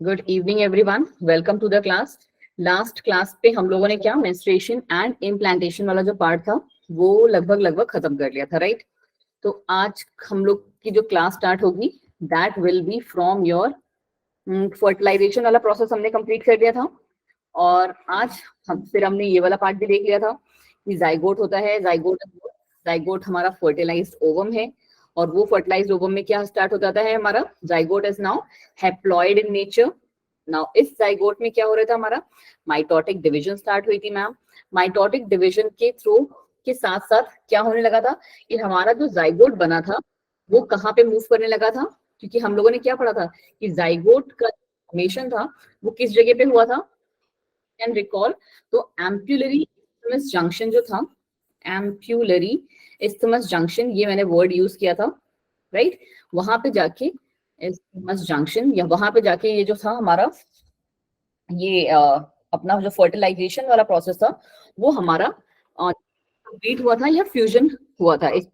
Good evening everyone, welcome to the class. Last class पे हम लोगों ने क्या मेंस्ट्रुएशन एंड इम्प्लांटेशन वाला जो पार्ट था वो लगभग खत्म कर लिया था, राइट। तो आज हम लोग की जो क्लास स्टार्ट होगी that will be from your fertilization वाला प्रोसेस हमने कंप्लीट कर दिया था। और आज फिर हमने ये वाला पार्ट भी देख लिया था कि जाइगोट होता है। जाइगोट हमारा फर्टिलाइज्ड ओवम है और वो फर्टिलाइज्ड ओवम में क्या स्टार्ट हो जाता है हमारा zygote is now haploid in nature. Now इस जाइगोट में क्या हो रहा था हमारा माइटोटिक डिवीजन स्टार्ट हुई थी मैम। माइटोटिक डिवीजन के थ्रू के साथ साथ क्या होने लगा था कि हमारा जो जाइगोट बना था वो कहाँ पे मूव करने लगा था, क्योंकि हम लोगों ने क्या पढ़ा था कि जाइगोट का फॉर्मेशन था वो किस जगह पे हुआ था, कैन रिकॉल। तो एम्प्यूलरी इस्थमस जंक्शन जो था, एम्प्यूलरी इस्थमस जंक्शन, ये मैंने वर्ड यूज किया था, राइट। वहां पे जाके इस्थमस जंक्शन या वहां पे जाके ये जो था हमारा ये अपना जो फर्टिलाइजेशन वाला प्रोसेस था वो हमारा कंप्लीट हुआ था या फ्यूजन हुआ था इस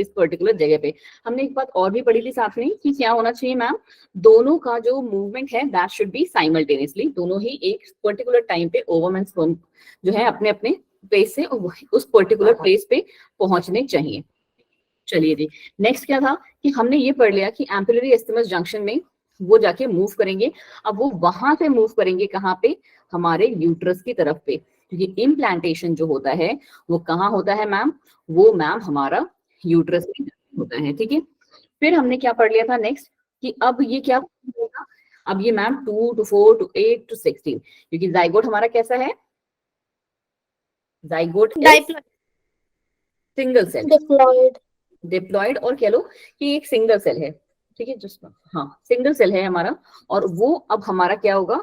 पर्टिकुलर जगह पे। हमने एक बात और भी पढ़ी थी साथ में कि क्या होना चाहिए मैम, दोनों का जो मूवमेंट है दैट शुड बी साइमल्टेनियसली, दोनों ही एक पर्टिकुलर टाइम पे ओवम एंड स्पर्म जो है अपने अपने प्लेस से उस पर्टिकुलर प्लेस पे पहुंचने चाहिए। चलिए जी, नेक्स्ट क्या था कि हमने ये पढ़ लिया कि एम्पिलरी इस्थमस जंक्शन में वो जाके मूव करेंगे। अब वो वहां से मूव करेंगे कहाँ पे, हमारे यूट्रस की तरफ पे, क्योंकि इम्प्लांटेशन जो होता है वो कहाँ होता है मैम, वो मैम हमारा यूट्रस में होता है, ठीक है। फिर हमने क्या पढ़ लिया था नेक्स्ट कि अब ये क्या होगा, अब ये मैम 2 to 4 to 8 to 16, क्योंकि जाइगोट हमारा कैसा है, जाइगोट सिंगल सेल डिप्लॉयड और कह लो कि एक सिंगल सेल है, ठीक है। जस्ट हाँ, सिंगल सेल है हमारा। और वो अब हमारा क्या होगा,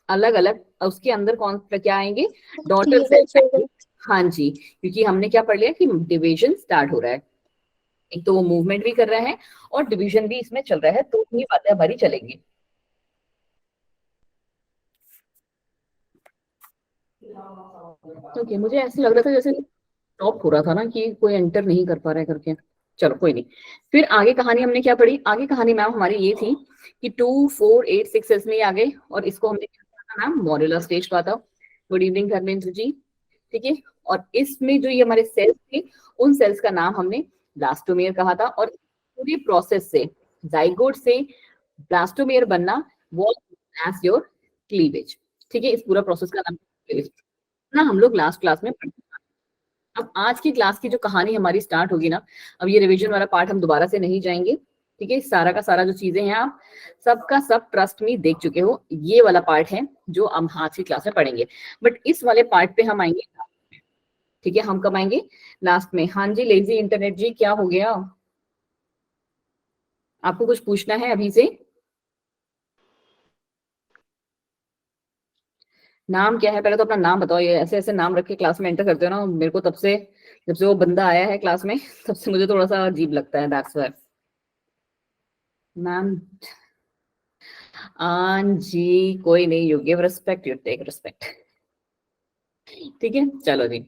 अलग अलग उसके अंदर कौन क्या आएंगे, डॉटर सेल। हाँ जी, क्योंकि हमने क्या पढ़ लिया कि डिवीजन स्टार्ट हो रहा है, एक तो वो मूवमेंट भी कर रहा है और डिवीजन भी इसमें चल रहा है, तो ये बातें हमारी चलेंगी। ओके, मुझे ऐसे लग रहा था जैसे स्टॉप हो रहा था ना कि कोई एंटर नहीं कर पा रहा है करके। चलो कोई नहीं। फिर आगे कहानी हमने क्या पढ़ी, आगे कहानी मैम हमारी ये थी कि 2, 4, 8, 6 में आ गए और इसको हमने क्या कहा था मैम, मॉड्यूलर स्टेज कहा था। गुड इवनिंग धर्मेंद्र जी, ठीक है। और इसमें जो ये हमारे सेल्स थे उन सेल्स का नाम हमने ब्लास्टोमेयर कहा था। और पूरी प्रोसेस से जाइगोट से ब्लास्टोमेयर बनना वो एज योर क्लीवेज, ठीक है। इस पूरा प्रोसेस का नाम क्लीवेज ना, हम लोग लास्ट क्लास में पढ़े। अब आज की क्लास की जो कहानी हमारी स्टार्ट होगी ना, अब ये रिवीजन वाला पार्ट हम दोबारा से नहीं जाएंगे, ठीक है। सारा का सारा जो चीजें हैं आप सबका सब ट्रस्ट में देख चुके हो, ये वाला पार्ट है जो हम आज की क्लास में पढ़ेंगे। बट इस वाले पार्ट पे हम आएंगे, ठीक है। हम कब आएंगे, लास्ट में। हाँ जी, लेजी इंटरनेट जी क्या हो गया, आपको कुछ पूछना है अभी से? नाम क्या है, पहले तो अपना नाम बताओ। ये ऐसे ऐसे नाम रख के क्लास में एंटर करते हो ना, मेरे को तब से जब से वो बंदा आया है क्लास में तब से मुझे थोड़ा सा अजीब लगता है, दैट्स व्हाई। मैम जी कोई नहीं, you give respect, you take respect, ठीक है। चलो जी,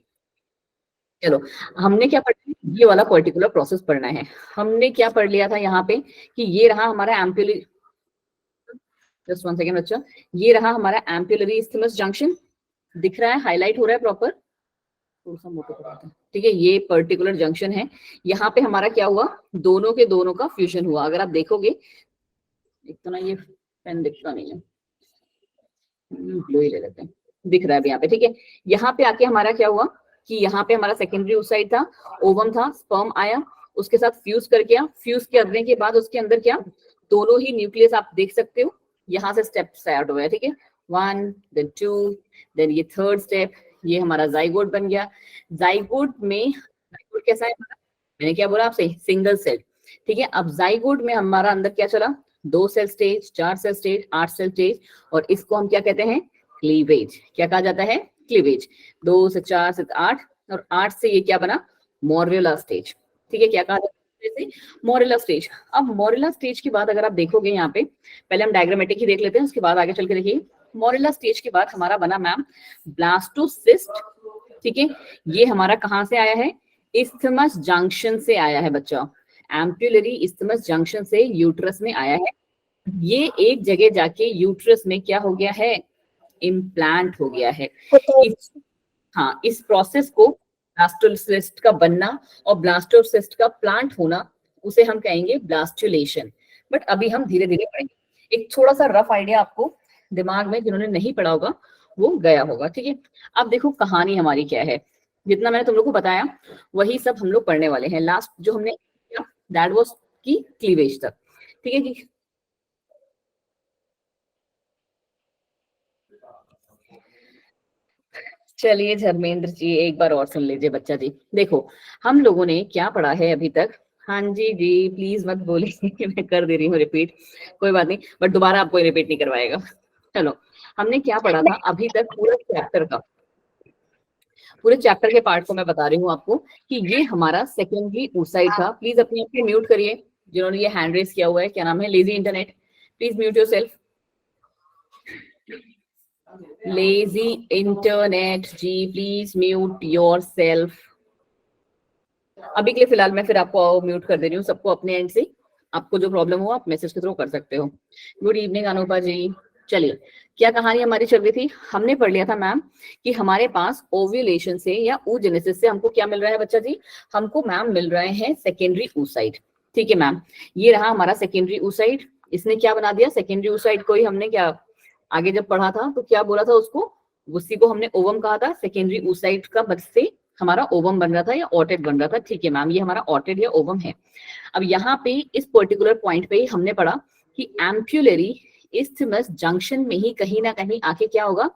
चलो हमने क्या पढ़ा है, ये वाला पर्टिकुलर प्रोसेस पढ़ना है। हमने क्या पढ़ लिया था यहाँ पे कि ये रहा हमारा एम्पुलरी, जस्ट वन सेकेंड बच्चा, ये रहा हमारा एम्पुलरी इस्थमस जंक्शन, दिख रहा है, हाईलाइट हो रहा है प्रॉपर, थोड़ा सा मोटा करते हैं, ठीक है। ये पर्टिकुलर जंक्शन है, यहाँ पे हमारा क्या हुआ, दोनों के दोनों का फ्यूजन हुआ। अगर आप देखोगे, एक तो ना ये पेन दिखता नहीं है, ब्लू ही ले लेते हैं, दिख रहा है अभी यहाँ पे, ठीक है। यहाँ पे आके हमारा क्या हुआ कि यहाँ पे हमारा सेकेंडरी ओसाइट था, ओवम था, स्पर्म आया, उसके साथ फ्यूज कर गया, फ्यूज करने के बाद उसके अंदर क्या, दोनों ही न्यूक्लियस आप देख सकते हो, यहाँ से स्टेप स्टार्ट हो गया, ठीक है। 1 then 2 then ये थर्ड स्टेप, ये हमारा जाइगोट बन गया। जाइगोट में, जाइगोट कैसा है हमारा, मैंने क्या बोला आपसे, सिंगल सेल, ठीक है। अब जाइगोट में हमारा अंदर क्या चला, 2 cell stage, 4 cell stage, 8 cell stage, और इसको हम क्या कहते हैं, क्लीवेज। क्या कहा जाता है, क्लीवेज। 2 से 4 से 8 और 8 से ये क्या बना, मोरुला स्टेज, ठीक है। क्या कहा जाता है, मोरुला स्टेज। अब मोरुला स्टेज के बाद अगर आप देखोगे यहाँ पे, पहले हम डायग्रामेटिक ही देख लेते हैं, उसके बाद आगे चल के देखिए। मोरुला स्टेज के बाद हमारा बना मैम ब्लास्टोसिस्ट, ठीक है। ये हमारा कहाँ से आया है, इस्थमस जंक्शन से आया है बच्चा, एम्पुलरी इस्थमस जंक्शन से यूट्रस में आया है, ये एक जगह जाके यूट्रस में क्या हो गया है, इम्प्लांट हो गया है। हाँ, इस प्रोसेस को ब्लास्टोसिस्ट का बनना और ब्लास्टोसिस्ट का प्लांट होना, उसे हम कहेंगे ब्लास्टुलेशन। बट अभी हम धीरे धीरे पढ़ेंगे। एक थोड़ा सा रफ आइडिया आपको दिमाग में, जिन्होंने नहीं पढ़ा होगा वो गया होगा, ठीक है। अब देखो कहानी हमारी क्या है, जितना मैंने तुम लोग को बताया वही सब हम लोग पढ़ने वाले हैं। लास्ट जो हमने किया दैट वाज की क्लीवेज तक, ठीक है कि चलिए धर्मेंद्र जी एक बार और सुन लीजिए बच्चा जी। देखो हम लोगों ने क्या पढ़ा है अभी तक। हाँ जी जी प्लीज मत बोलिए कि मैं कर दे रही हूँ रिपीट, कोई बात नहीं, बट दोबारा आपको रिपीट नहीं करवाएगा। चलो, हमने क्या पढ़ा था अभी तक पूरा चैप्टर का, पूरे चैप्टर के पार्ट को मैं बता रही हूँ आपको कि ये हमारा सेकेंडरी ऊसाइड था। प्लीज अपने आप को म्यूट करिए, जिन्होंने ये हैंड रेस किया हुआ है, क्या नाम है, lazy internet, please mute yourself. Lazy internet ji please mute yourself. अभी के लिए फिलहाल मैं फिर आपको म्यूट कर दे रही हूँ, सबको अपने एंड से। आपको जो प्रॉब्लम हो आप मैसेज के थ्रू कर सकते हो। गुड इवनिंग अनुपा जी। चलिए, क्या कहानी हमारी चल रही थी, हमने पढ़ लिया था मैम कि हमारे पास ओव्यूलेशन से या oogenesis से हमको क्या मिल रहा है बच्चा जी, हमको मैम मिल रहे हैं सेकेंडरी oocyte। ठीक है मैम, ये रहा हमारा सेकेंडरी oocyte। इसने क्या बना दिया, सेकेंडरी oocyte को ही हमने क्या आगे जब पढ़ा था तो क्या बोला था उसको, उसी को हमने ओवम कहा था। सेकेंडरी oocyte का बस से हमारा ओवम बन रहा था या ऑटेड बन रहा था। ठीक है मैम, ये हमारा ऑटेड या ओवम है। अब यहाँ पे इस पर्टिकुलर पॉइंट पे ही हमने पढ़ा कि एम्प्यूलरी इस्थमस जंक्शन में ही कहीं ना कहीं आके क्या होगा,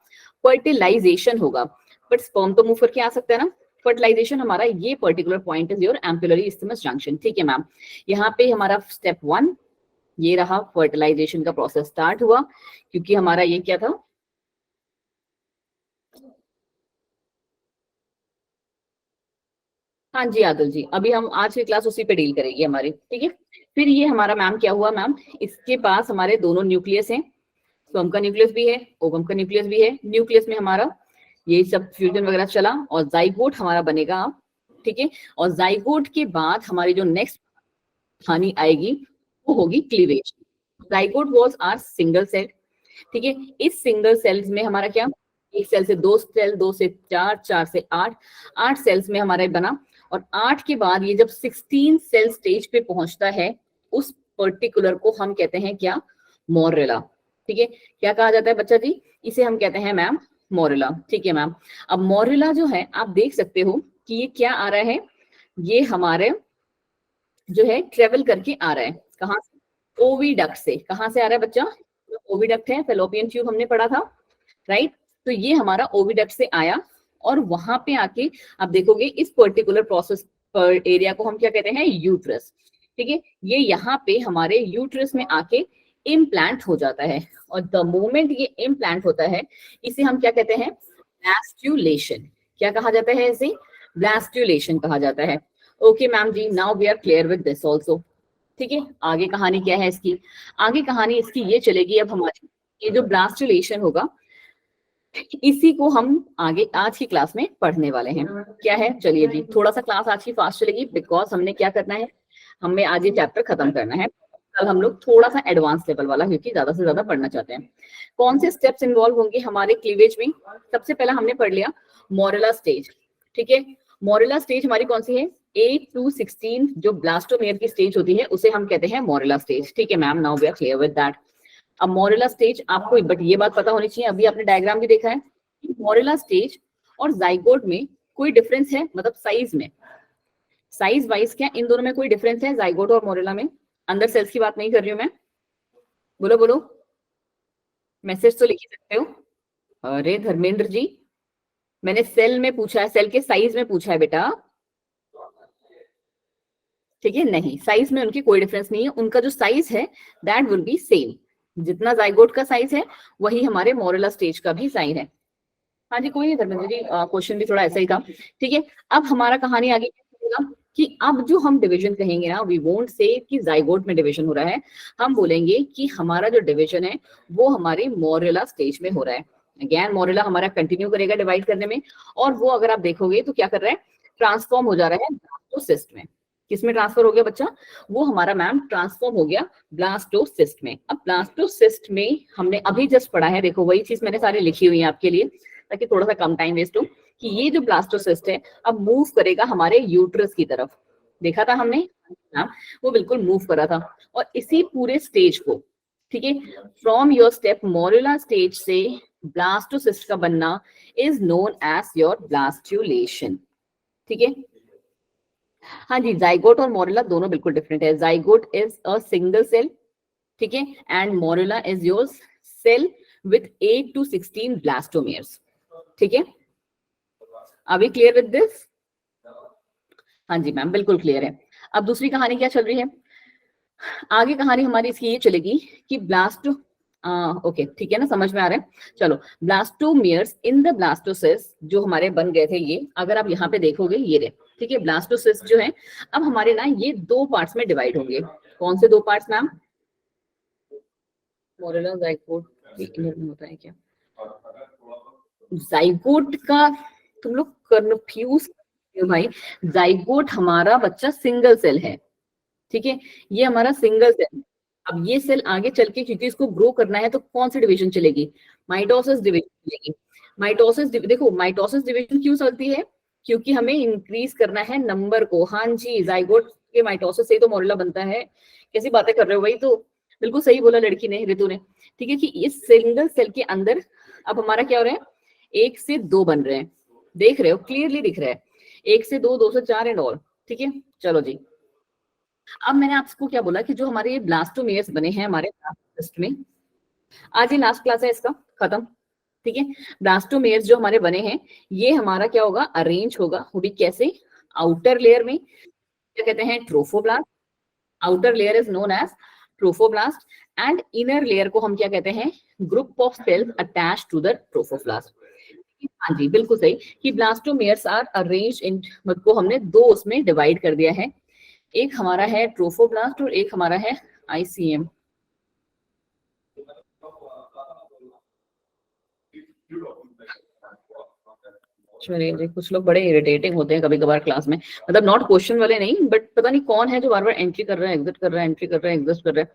फर्टिलाइजेशन होगा। बट स्पर्म तो मूव करके आ सकता है ना, फर्टिलाइजेशन हमारा ये particular point is your एम्प्यूलरी isthmus junction. ठीक है मैम, यहाँ पे हमारा स्टेप 1 ये रहा, फर्टिलाइजेशन का प्रोसेस स्टार्ट हुआ, क्योंकि हमारा ये क्या था, हाँ जी आदल जी, अभी हम आज की क्लास उसी पे डील करेगी हमारी, ठीक है। फिर ये हमारा मैम क्या हुआ मैम, इसके पास हमारे दोनों न्यूक्लियस हैं, स्पर्म का न्यूक्लियस भी है, ओवम का न्यूक्लियस भी है। न्यूक्लियस में हमारा ये सब फ्यूजन वगैरह चला और जाइगोट हमारा बनेगा, ठीक है। और जाइगोट के बाद हमारी जो नेक्स्ट कहानी आएगी वो होगी cleavage. Zygote was are single cell, ठीक है। इस सिंगल सेल्स में हमारा क्या, एक सेल से दो सेल, दो से चार, चार से आठ, आठ सेल्स में हमारा बना। और 8 के बाद ये जब 16 सेल स्टेज पे पहुंचता है, उस पर्टिकुलर को हम कहते हैं क्या, मोरेला। ठीक है, क्या कहा जाता है बच्चा जी, इसे हम कहते हैं मैम मोरेला। ठीक है मैम, अब मोरेला जो है आप देख सकते हो कि ये क्या आ रहा है, ये हमारे जो है ट्रेवल करके आ रहा है, कहाँ से, ओविडक्ट से। कहाँ से आ रहा है बच्चा, ओविडक्ट है, फेलोपियन ट्यूब हमने पढ़ा था, राइट। तो ये हमारा ओविडक्ट से आया और वहां पे आके आप देखोगे इस पर्टिकुलर प्रोसेस पर एरिया को हम क्या कहते हैं, यूट्रस। ठीक है, ये यहाँ पे हमारे यूट्रस में आके इम्प्लांट हो जाता है। और द मोमेंट ये इम्प्लांट होता है, इसे हम क्या कहते हैं, ब्लास्टुलेशन। क्या कहा जाता है इसे, ब्लास्टुलेशन कहा जाता है। Okay ma'am ji, now we are clear with this also. ठीक है, आगे कहानी क्या है इसकी, आगे कहानी इसकी ये चलेगी, अब हमारी ये जो ब्लास्टुलेशन होगा इसी को हम आगे आज की क्लास में पढ़ने वाले हैं। क्या है, चलिए जी, थोड़ा सा क्लास आज की फास्ट चलेगी बिकॉज हमने क्या करना है, हमें आज ये चैप्टर खत्म करना है। कल हम लोग थोड़ा सा एडवांस लेवल वाला, क्योंकि ज्यादा से ज्यादा पढ़ना चाहते हैं। कौन से स्टेप्स इन्वॉल्व होंगे हमारे क्लीवेज में, सबसे पहला हमने पढ़ लिया मोरेला स्टेज। ठीक है, मोरेला स्टेज हमारी कौन सी है, 8 to 16 जो ब्लास्टोमेयर की स्टेज होती है उसे हम कहते हैं मोरेला स्टेज। ठीक है ma'am, now we are clear with that. अब मोरेला स्टेज आपको, बट ये बात पता होनी चाहिए, अभी आपने डायग्राम भी देखा है, मोरेला स्टेज और जाइगोट में कोई डिफरेंस है, मतलब साइज में, साइज वाइज क्या इन दोनों में कोई डिफरेंस है, जाइगोट और मोरेला में। अंदर सेल्स की बात नहीं कर रही हूँ मैं, बोलो बोलो, मैसेज तो लिख ही सकते हो। अरे धर्मेंद्र जी, मैंने सेल में पूछा है, सेल के साइज में पूछा है बेटा। ठीक है, नहीं, साइज में उनकी कोई डिफरेंस नहीं है, उनका जो साइज है दैट विल बी सेम। जितना जाइगोट का साइज है वही हमारे मोरेला स्टेज का भी साइज है। हाँ जी, कोई नहीं धर्मेंद्र जी, क्वेश्चन भी थोड़ा ऐसा ही था। ठीक है, अब हमारा कहानी आगे क्या होगा कि अब जो हम डिवीजन कहेंगे ना, वी वोंट से कि जाइगोट में डिवीजन हो रहा है, हम बोलेंगे कि हमारा जो डिवीजन है वो हमारे मोरेला स्टेज में हो रहा है। अगेन मोरेला हमारा कंटिन्यू करेगा डिवाइड करने में, और वो अगर आप देखोगे तो क्या कर रहा है, ट्रांसफॉर्म हो जा रहा है ब्लास्टोसिस्ट में। किसमें ट्रांसफर हो गया बच्चा? वो हमारा मैम ट्रांसफॉर्म हो गया ब्लास्टोसिस्ट में। अब ब्लास्टोसिस्ट में हमने अभी जस्ट पढ़ा है, देखो वही चीज मैंने सारी लिखी हुई है आपके लिए ताकि थोड़ा सा कम टाइम वेस्ट हो, कि ये जो ब्लास्टोसिस्ट है अब मूव करेगा हमारे यूट्रस की तरफ। देखा था हमने मैम, वो बिल्कुल मूव करा था। और इसी पूरे स्टेज को, ठीक है, from your step morula stage से ब्लास्टोसिस्ट का बनना is known as your blastulation. ठीक है, हाँ जी, जाइगोट और मोरेला दोनों बिल्कुल डिफरेंट है। Zygote is a single cell, ठीक है, and morula is your cell with 8 to 16 blastomeres. ठीक है, are we clear with this? हाँ जी मैम, बिल्कुल क्लियर है। अब दूसरी कहानी क्या चल रही है? आगे कहानी हमारी इसकी ये चलेगी कि ब्लास्ट, ओके ठीक है ना, समझ में आ रहा है। चलो, ब्लास्टोमियर्स इन द ब्लास्टोसिस्ट जो हमारे बन गए थे, ये अगर आप यहाँ पे देखोगे ये रहे, ठीक है, ब्लास्टोसिस्ट जो है अब हमारे ना ये दो पार्ट्स में डिवाइड होंगे। कौन से दो पार्ट्स मैम? मोरेला जाइगोट में होता है क्या? जाइगोट का तुम लोग कंफ्यूज भाई, जाइगोट हमारा बच्चा सिंगल सेल है, ठीक है, ये हमारा सिंगल सेल। अब ये सेल आगे चल के, क्योंकि इसको ग्रो करना है तो कौन सी डिवीजन चलेगी? माइटोसिस डिवीजन चलेगी। माइटोसिस देखो, माइटोसिस डिवीजन क्यों चलती है? क्योंकि हमें इंक्रीज करना है नंबर को। हाँ जी, जाइगोट के माइटोसिस से ही तो मोरेला बनता है। कैसी बातें कर रहे हो भाई? तो बिल्कुल सही बोला लड़की ने, ऋतु ने, ठीक है, कि इस सिंगल सेल के अंदर अब हमारा क्या हो रहा है? 1 से 2 बन रहे हैं, देख रहे हो, क्लियरली दिख रहा है, 1 से 2, 2 से 4 एंड ऑल। ठीक है, चलो जी, अब मैंने आपको क्या बोला कि जो हमारे ये ब्लास्टोमेयर्स बने हैं हमारे ब्लास्ट में, आज ही लास्ट क्लास है इसका, खत्म। ठीक है, ब्लास्टोमेयर्स जो हमारे बने हैं ये हमारा क्या होगा? अरेंज होगा, वो भी कैसे? आउटर लेयर में क्या कहते हैं? Trophoblast. Outer layer is known as trophoblast and inner layer को हम क्या कहते हैं? Group of cells attached to the trophoblast. हाँ जी, बिल्कुल सही, कि ब्लास्टोमेयर्स आर अरेंज इन, को हमने दो उसमें डिवाइड कर दिया है, एक हमारा है ट्रोफोब्लास्ट और एक हमारा है आईसीएम। चलिए, कुछ लोग बड़े इरिटेटिंग होते हैं कभी कभार क्लास में, मतलब नॉट क्वेश्चन वाले नहीं, बट पता नहीं कौन है जो बार बार एंट्री कर रहा है, एग्जिट कर रहा है, एंट्री कर रहा है, एग्जिट कर रहा है।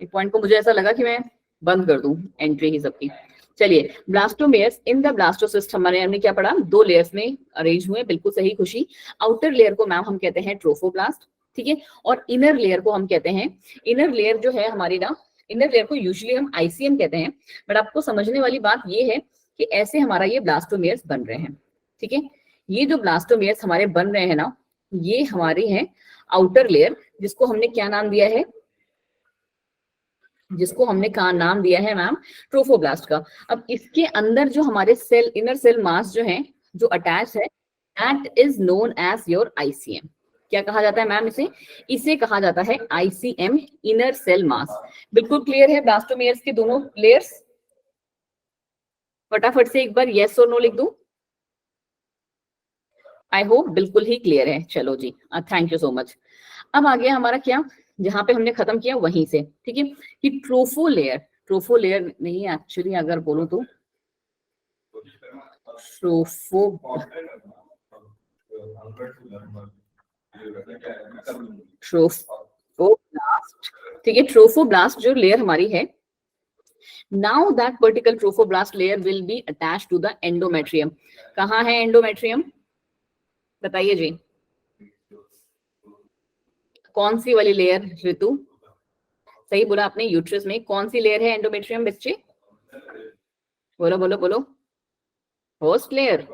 एक पॉइंट को मुझे ऐसा लगा कि मैं बंद कर दूं एंट्री ही सबकी। चलिए, ब्लास्टोमेयर्स इन द ब्लास्टोसिस्ट हमने क्या पढ़ा? 2 लेयर्स में अरेंज हुए, बिल्कुल सही खुशी। आउटर लेयर को मैम हम कहते हैं ट्रोफोब्लास्ट, ठीक है, और इनर लेयर को हम कहते हैं, इनर लेयर जो है हमारी ना, इनर लेयर को यूजुअली हम आईसीएम कहते हैं, बट आपको समझने वाली बात ये है कि ऐसे हमारा ये ब्लास्टोमेयर्स बन रहे हैं। ठीक है, ये जो ब्लास्टोमेयर्स हमारे बन रहे हैं ना, ये हमारे हैं आउटर लेयर, जिसको हमने क्या नाम दिया है? जिसको हमने कहा नाम दिया है मैम ट्रोफोब्लास्ट का। अब इसके अंदर जो हमारे सेल, इनर सेल मास जो है, जो अटैच है, that is known as your ICM. क्या कहा जाता है मैम इसे? इसे कहा जाता है आईसीएम, इनर सेल मास। बिल्कुल क्लियर है ब्लास्टोमेयर्स के दोनों लेयर्स? फटाफट से एक बार यस और नो लिख दूं। आई होप बिल्कुल ही क्लियर है। चलो जी, थैंक यू सो मच। अब आ गया हमारा क्या, जहां पे हमने खत्म किया वहीं से, ठीक है, कि ट्रोफो लेयर, ट्रोफो लेयर नहीं एक्चुअली अगर बोलूं तो ट्रोफो, ट्रोफोब्लास्ट, ठीक है, ट्रोफोब्लास्ट जो लेयर हमारी है, now that particular trophoblast layer will be attached to the endometrium. कहाँ है एंडोमेट्रियम? बताइए जी, कौन सी वाली लेयर ऋतु? सही बोला आपने, यूट्रस में कौन सी लेयर है एंडोमेट्रियम बच्चे? बोलो बोलो बोलो। होस्ट लेयर,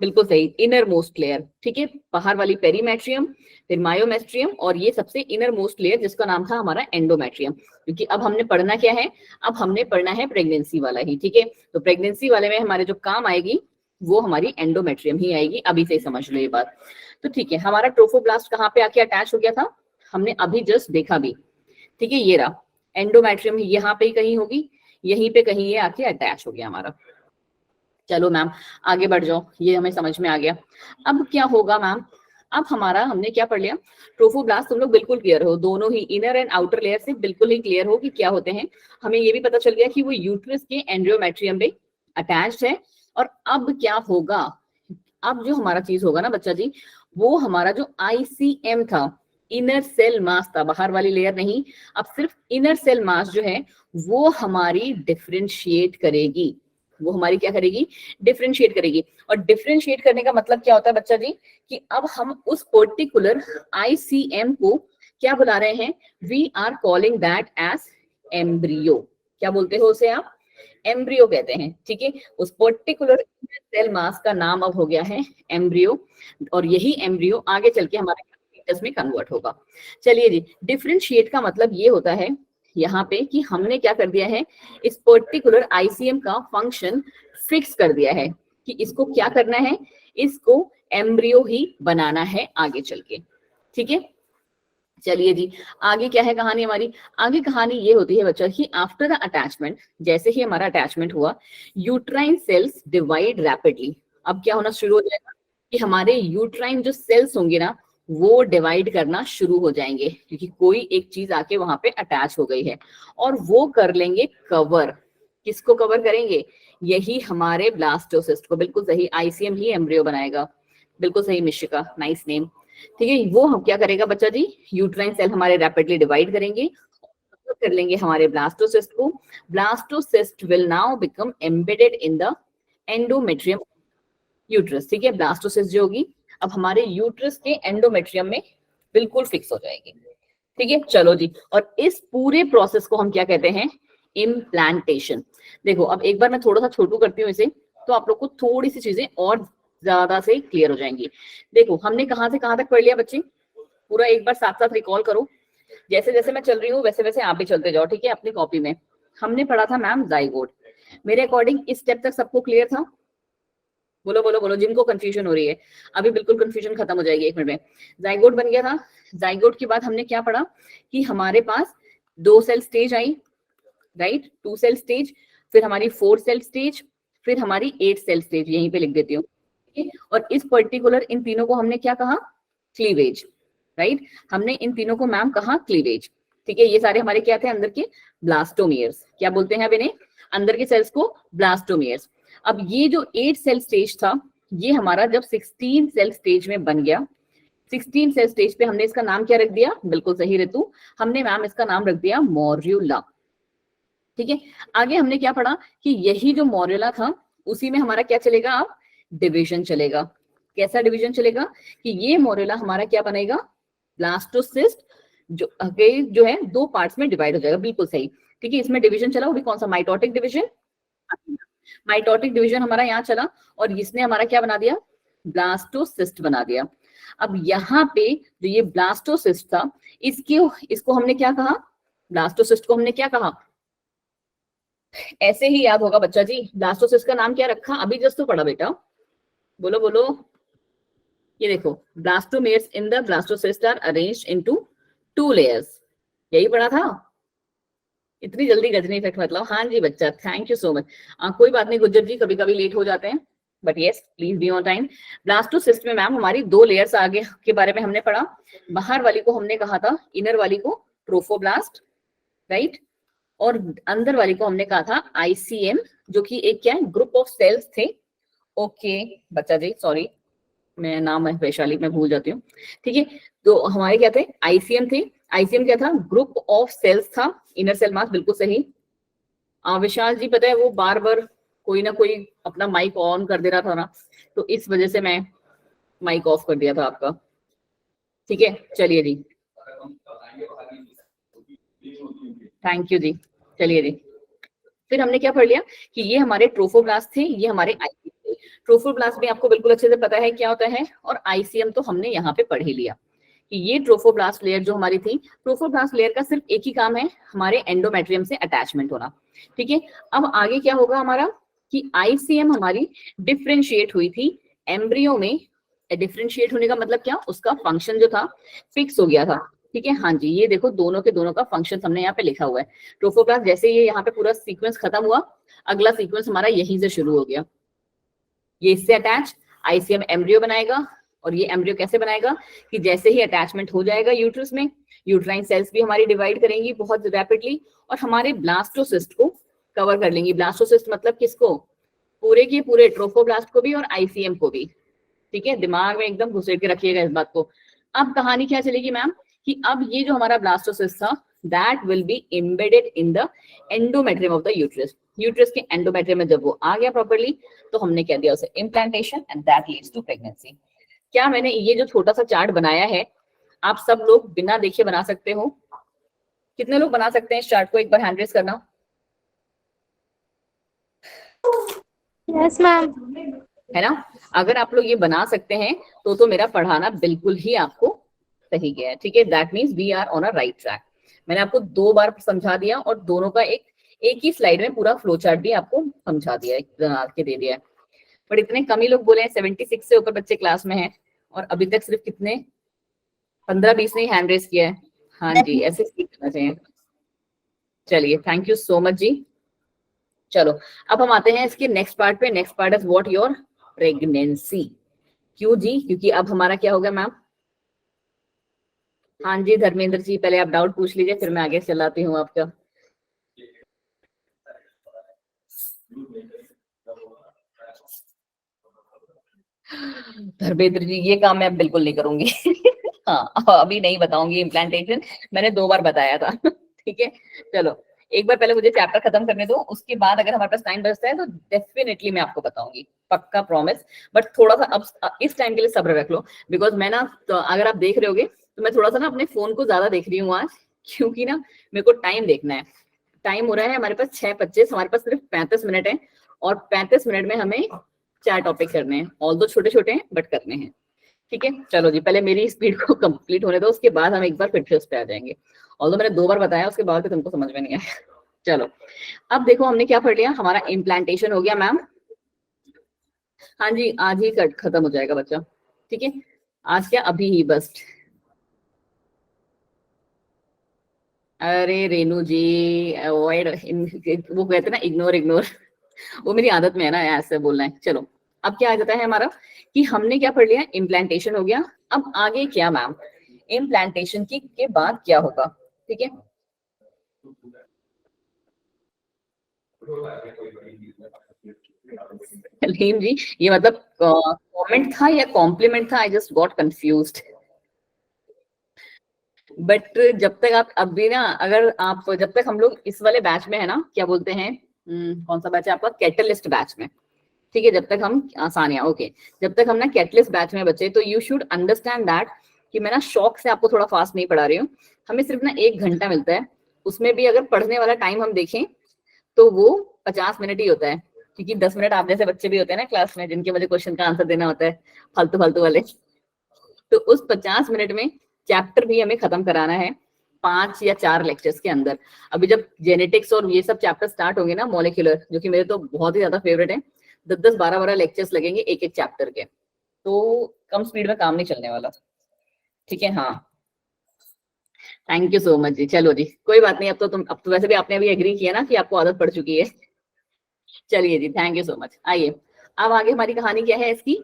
बिल्कुल सही, इनर मोस्ट लेयर, ठीक है, बाहर वाली पेरीमेट्रियम, फिर मायोमेट्रियम, और ये सबसे इनर मोस्ट लेयर जिसका नाम था हमारा एंडोमेट्रियम। क्योंकि अब हमने पढ़ना क्या है? अब हमने पढ़ना है प्रेगनेंसी वाला ही, ठीक है, तो प्रेगनेंसी वाले में हमारे जो काम आएगी वो हमारी एंडोमेट्रियम ही आएगी, अभी से समझ लो ये बात। तो ठीक है, हमारा ट्रोफोब्लास्ट कहाँ पे आके अटैच हो गया था? हमने अभी जस्ट देखा भी, ठीक है, ये रहा एंडोमेट्रियम, यहाँ पे ही कहीं होगी, यहीं पे कहीं ये आके अटैच हो गया हमारा। चलो मैम आगे बढ़ जाओ, ये हमें समझ में आ गया। अब क्या होगा मैम? अब हमारा हमने क्या पढ़ लिया? ट्रोफोब्लास्ट तुम लोग बिल्कुल क्लियर हो, दोनों ही इनर एंड आउटर लेयर से बिल्कुल ही क्लियर हो कि क्या होते हैं। हमें ये भी पता चल गया कि वो यूट्रस के एंड्रोमेट्रियम में अटैच्ड है। और अब क्या होगा? अब जो हमारा चीज होगा ना बच्चा जी, वो हमारा जो ICM था, इनर सेल मास था, बाहर वाली लेयर नहीं, अब सिर्फ इनर सेल मास जो है वो हमारी डिफरेंशिएट करेगी, वो हमारी क्या करेगी, डिफरेंशिएट करेगी। और डिफरेंशिएट करने का मतलब क्या होता है बच्चा जी, कि अब हम उस पर्टिकुलर ICM को क्या बुला रहे हैं, we are calling that as embryo. क्या बोलते हो उसे आप, एम्ब्रियो कहते हैं, ठीक है। उस पर्टिकुलर सेल मास का नाम अब हो गया है एम्ब्रियो, और यही एम्ब्रियो आगे चल के हमारे फीटस में कन्वर्ट होगा। चलिए जी, डिफरेंशिएट का मतलब ये होता है यहाँ पे कि हमने क्या कर दिया है, इस पर्टिकुलर ICM का फंक्शन फिक्स कर दिया है कि इसको क्या करना है, इसको एम्ब्रियो ही बनाना है आगे चल के, ठीक है। चलिए जी, आगे क्या है कहानी हमारी, आगे कहानी ये होती है बच्चा कि आफ्टर द अटैचमेंट, जैसे ही हमारा अटैचमेंट हुआ, यूट्राइन सेल्स डिवाइड रैपिडली। अब क्या होना शुरू हो जाएगा कि हमारे यूट्राइन जो सेल्स होंगे ना, वो डिवाइड करना शुरू हो जाएंगे, क्योंकि कोई एक चीज आके वहां पे अटैच हो गई है, और वो कर लेंगे कवर। किसको कवर करेंगे, यही हमारे ब्लास्टोसिस्ट को। बिल्कुल सही, ICM ही एम्ब्रियो बनाएगा, बिल्कुल सही मिशिका, नाइस नेम, ठीक है। वो हम क्या करेगा बच्चा जी, यूट्राइन सेल हमारे रैपिडली डिवाइड करेंगे, कर लेंगे हमारे ब्लास्टोसिस्ट को। Blastocyst will now become embedded in the endometrium uterus, ठीक है। ब्लास्टोसिस्ट जो होगी अब हमारे यूट्रस के एंडोमेट्रियम में बिल्कुल फिक्स हो जाएगी, ठीक है। चलो जी, और इस पूरे प्रोसेस को हम क्या कहते हैं, इम्प्लांटेशन। देखो अब एक बार मैं थोड़ा सा छोटू करती हूँ इसे, तो आप लोग को थोड़ी सी चीजें और ज्यादा से क्लियर हो जाएंगी। देखो हमने कहां से कहां तक पढ़ लिया बच्चे, पूरा एक बार साथ साथ रिकॉल करो, जैसे जैसे मैं चल रही हूँ वैसे वैसे आप भी चलते जाओ, ठीक है। अपनी कॉपी में हमने पढ़ा था मैम जाइगोट, मेरे अकॉर्डिंग इस स्टेप तक सबको क्लियर था, बोलो बोलो बोलो, जिनको कंफ्यूजन हो रही है अभी बिल्कुल कंफ्यूजन खत्म हो जाएगी एक मिनट में। जाइगोट बन गया था, जाइगोट के बाद हमने क्या पढ़ा कि हमारे पास 2 सेल स्टेज आई, राइट, 2 सेल स्टेज, फिर हमारी 4 सेल स्टेज, फिर हमारी 8 सेल स्टेज, यहीं पे लिख देती हूँ, ठीक है। और इस पर्टिकुलर इन तीनों को हमने क्या कहा, क्लीवेज, राइट, हमने इन तीनों को मैम कहा क्लीवेज, ठीक है। ये सारे हमारे क्या थे, अंदर के ब्लास्टोमियर्स, क्या बोलते हैं अब इन्हें, अंदर के सेल्स को ब्लास्टोमियर्स। अब ये जो 8 सेल स्टेज था, ये हमारा जब 16 सेल स्टेज में बन गया, 16 सेल स्टेज पे हमने इसका नाम क्या रख दिया, बिल्कुल सही ऋतु, हमने मैम इसका नाम रख दिया मॉर्यूला, ठीक है। आगे हमने क्या पढ़ा कि यही जो मॉर्यूला था उसी में हमारा क्या चलेगा, अब डिवीजन चलेगा। कैसा डिवीजन चलेगा कि ये मॉर्यूला हमारा क्या बनेगा, ब्लास्टोसिस्ट जो है 2 पार्ट्स में डिवाइड हो जाएगा, बिल्कुल सही, ठीक है। इसमें डिवीजन चला, वो भी कौन सा, माइटोटिक डिवीजन, माइटोटिक डिवीजन हमारा यहाँ चला, और इसने हमारा क्या बना दिया, ब्लास्टोसिस्ट बना दिया। अब यहाँ पे जो ये ब्लास्टोसिस्ट था, इसको हमने क्या कहा, ब्लास्टोसिस्ट को हमने क्या कहा, ऐसे ही याद होगा बच्चा जी, ब्लास्टोसिस्ट का नाम क्या रखा, अभी जस्ट तो पढ़ा बेटा, बोलो बोलो, ये देखो, blastomeres in the blastocyst are arranged into 2 layers, यही पढ़ा था। इतनी जल्दी गजनी इफेक्ट मतलब, हाँ जी बच्चा, थैंक यू सो मच। कोई बात नहीं गुज्जर जी, कभी कभी लेट हो जाते हैं, but yes please be on time. Blastocyst में मैम हमारी 2 लेयर्स आगे के बारे में हमने पढ़ा, बाहर वाली को हमने कहा था, इनर वाली को ट्रोफोब्लास्ट, राइट, और अंदर वाली को हमने कहा था ICM, जो कि एक क्या है, ग्रुप ऑफ सेल्स थे। ओके बच्चा जी, सॉरी, मैं नाम है वैशाली, मैं भूल जाती हूँ, ठीक है। तो हमारे क्या थे, ICM थे, ICM क्या था, ग्रुप ऑफ सेल्स था, इनर सेल मास, बिल्कुल सही। विशाल जी पता है वो बार बार कोई ना कोई अपना माइक ऑन कर दे रहा था ना, तो इस वजह से मैं माइक ऑफ कर दिया था आपका, ठीक है। चलिए जी, थैंक यू जी, चलिए जी, फिर हमने क्या पढ़ लिया कि ये हमारे ट्रोफोब्लास्ट थे, ये हमारे ICM थे। ट्रोफोब्लास्ट में आपको बिल्कुल अच्छे से पता है क्या होता है, और ICM तो हमने यहाँ पे पढ़ ही लिया कि ये ट्रोफोब्लास्ट लेयर जो हमारी थी, ट्रोफोब्लास्ट लेयर का सिर्फ एक ही काम है, हमारे एंडोमेट्रियम से अटैचमेंट होना, ठीक है। अब आगे क्या होगा हमारा कि ICM हमारी डिफ्रेंशिएट हुई थी एम्ब्रियो में, डिफ्रेंशिएट होने का मतलब क्या, उसका फंक्शन जो था फिक्स हो गया था, ठीक है। हाँ जी, ये देखो दोनों के दोनों का फंक्शन हमने यहाँ पे लिखा हुआ है। ट्रोफोब्लास्ट जैसे ये यहाँ पे पूरा सीक्वेंस खत्म हुआ, अगला सीक्वेंस हमारा यहीं से शुरू हो गया, ये इससे अटैच ICM एम्ब्रियो बनाएगा, और ये एम्ब्रियो कैसे बनाएगा कि जैसे ही अटैचमेंट हो जाएगा यूट्रस में, यूट्राइन सेल्स भी हमारी डिवाइड करेंगी बहुत रैपिडली, और हमारे ब्लास्टोसिस्ट को कवर कर लेंगी। ब्लास्टोसिस्ट मतलब किसको, पूरे के पूरे ट्रोफोब्लास्ट को भी और ICM को भी, ठीक है, दिमाग में एकदम घुसेड़ के रखिएगा इस बात को। अब कहानी क्या चलेगी मैम कि अब ये जो हमारा ब्लास्टोसिस्ट था that will B embedded in the endometrium of the uterus. Uterus के एंडोमेट्रियम में जब वो आ गया प्रॉपर्ली तो हमने कह दिया उसे implantation and that leads to pregnancy. क्या मैंने ये जो छोटा सा चार्ट बनाया है आप सब लोग बिना देखे बना सकते हो? कितने लोग बना सकते हैं इस चार्ट को? एक बार हैंड रेज करना। Yes ma'am. है ना? अगर आप लोग ये बना सकते हैं तो मेरा पढ़ाना बिल्कुल ही आपको सही गया है। ठीक है, that means we are on a right track. मैंने आपको 2 बार समझा दिया और दोनों का एक ही स्लाइड में पूरा फ्लो चार्ट भी आपको समझा दिया, बना के दे दिया है। बट इतने कम ही लोग बोले हैं, 76 से ऊपर बच्चे क्लास में हैं और अभी तक सिर्फ कितने 15-20 ने हैंड रेस किया है। हाँ जी, ऐसे सीखना चाहिए। चलिए, थैंक यू सो मच जी। चलो अब हम आते हैं इसके नेक्स्ट पार्ट पे। Next part is what your pregnancy. क्यों जी? क्योंकि अब हमारा क्या होगा मैम? हाँ जी धर्मेंद्र जी, पहले आप डाउट पूछ लीजिए फिर मैं आगे चलाती हूँ आपका। धर्मेंद्र जी ये काम मैं बिल्कुल नहीं करूंगी। हाँ अभी नहीं बताऊंगी इम्प्लांटेशन, मैंने 2 बार बताया था। ठीक है, चलो एक बार पहले मुझे चैप्टर खत्म करने दो, उसके बाद अगर हमारे पास टाइम बचता है तो डेफिनेटली मैं आपको बताऊंगी, पक्का प्रॉमिस। बट थोड़ा सा अब इस टाइम के लिए सब्र रख लो, बिकॉज मैं ना तो अगर आप देख रहे होगे तो मैं थोड़ा सा ना अपने फोन को ज्यादा देख रही हूँ आज, क्योंकि ना मेरे को टाइम देखना है। टाइम हो रहा है हमारे पास 6:25, हमारे पास सिर्फ 35 मिनट है और 35 मिनट में हमें 4 टॉपिक करने हैं, ऑल दो छोटे छोटे हैं बट करने हैं। ठीक है, चलो जी पहले मेरी स्पीड को कंप्लीट होने दो, उसके बाद हम एक बार फिर से उस पे आ जाएंगे। ऑल्दो मैंने 2 बार बताया, उसके बाद भी तुमको समझ में नहीं आया। चलो अब देखो हमने क्या पढ़ लिया, हमारा इम्प्लांटेशन हो गया मैम। हाँ जी, आज ही खत्म हो जाएगा बच्चा। ठीक है, आज क्या अभी ही बस। अरे रेनू जी अवॉइड, वो कहते हैं ना इग्नोर इग्नोर। वो मेरी आदत में है ना ऐसे बोलना है। चलो अब क्या आ जाता है हमारा कि हमने क्या पढ़ लिया, इम्प्लांटेशन हो गया। अब आगे क्या मैम, इम्प्लांटेशन की के बाद क्या होगा? ठीक है, सलीम जी ये मतलब कमेंट था या कॉम्प्लीमेंट था? I just got confused. But जब तक आप अभी ना, अगर आप जब तक हम लोग इस वाले बैच में है ना, क्या बोलते हैं, कौन सा बैच है आपका? कैटलिस्ट बैच में। ठीक है, जब तक हम आसानियां ओके, जब तक हम ना कैटलिस्ट बैच में बचे तो यू शुड अंडरस्टैंड दैट कि मैं ना शौक से आपको थोड़ा फास्ट नहीं पढ़ा रही हूँ। हमें सिर्फ ना 1 घंटा मिलता है, उसमें भी अगर पढ़ने वाला टाइम हम देखें तो वो 50 मिनट ही होता है, क्योंकि 10 मिनट आप जैसे बच्चे भी होते हैं ना क्लास में जिनके मुझे क्वेश्चन का आंसर देना होता है, फालतू फालतू वाले। तो उस 50 मिनट में चैप्टर भी हमें खत्म कराना है 5 या 4 लेक्चर्स के अंदर। अभी जब जेनेटिक्स और ये सब चैप्टर स्टार्ट होंगे ना, मॉलिक्यूलर, जो कि मेरे तो बहुत ही ज्यादा फेवरेट है, 10-10 12-12 लेक्चर्स लगेंगे एक एक चैप्टर के, तो कम स्पीड में काम नहीं चलने वाला। ठीक है, हाँ थैंक यू सो मच जी। चलो जी कोई बात नहीं, अब तो वैसे भी आपने अभी एग्री किया ना कि आपको आदत पड़ चुकी है। चलिए जी, थैंक यू सो मच। आइए अब आगे हमारी कहानी क्या है इसकी।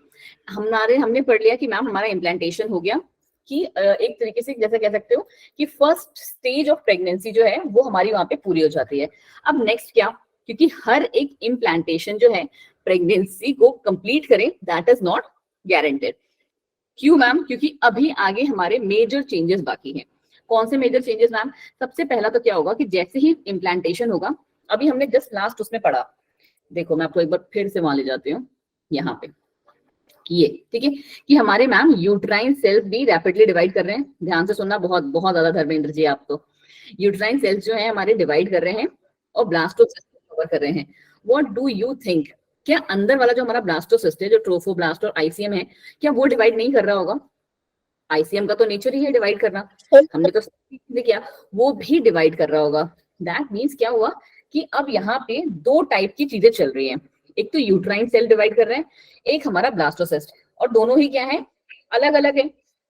हमने पढ़ लिया कि मैम हमारा इम्प्लांटेशन हो गया, कि एक तरीके से जैसे कह सकते हो कि फर्स्ट स्टेज ऑफ प्रेगनेंसी जो है वो हमारी वहां पे पूरी हो जाती है। अब नेक्स्ट क्या, क्योंकि हर एक इम्प्लांटेशन जो है प्रेगनेंसी को कंप्लीट करे दैट इज नॉट गारंटेड। क्यों मैम? क्योंकि अभी आगे हमारे मेजर चेंजेस बाकी हैं। कौन से मेजर चेंजेस मैम? सबसे पहला तो क्या होगा कि जैसे ही इम्प्लांटेशन होगा, अभी हमने जस्ट लास्ट उसमें पढ़ा, देखो मैं आपको एक बार फिर से वहां ले जाती हूँ यहाँ पे, ये ठीक है कि हमारे मैम यूट्राइन सेल्स भी रैपिडली डिवाइड कर रहे हैं। ध्यान से सुनना, बहुत बहुत ज्यादा धर्मेंद्र जी आप तो। यूट्राइन सेल्स जो है हमारे डिवाइड कर रहे हैं और ब्लास्टोसिस्ट कवर कर रहे हैं। व्हाट डू यू थिंक, क्या अंदर वाला जो हमारा ब्लास्टोसिस्ट है, जो ट्रोफोब्लास्ट और आईसीएम है, क्या वो डिवाइड नहीं कर रहा होगा? आईसीएम का तो नेचर ही है डिवाइड करना, हमने तो किया, वो भी डिवाइड कर रहा होगा। दैट मीन्स क्या हुआ कि अब यहाँ पे 2 टाइप की चीजें चल रही हैं, एक तो यूट्राइन सेल डिवाइड कर रहे हैं, एक हमारा ब्लास्टोसिस्ट, और दोनों ही क्या है, अलग अलग है,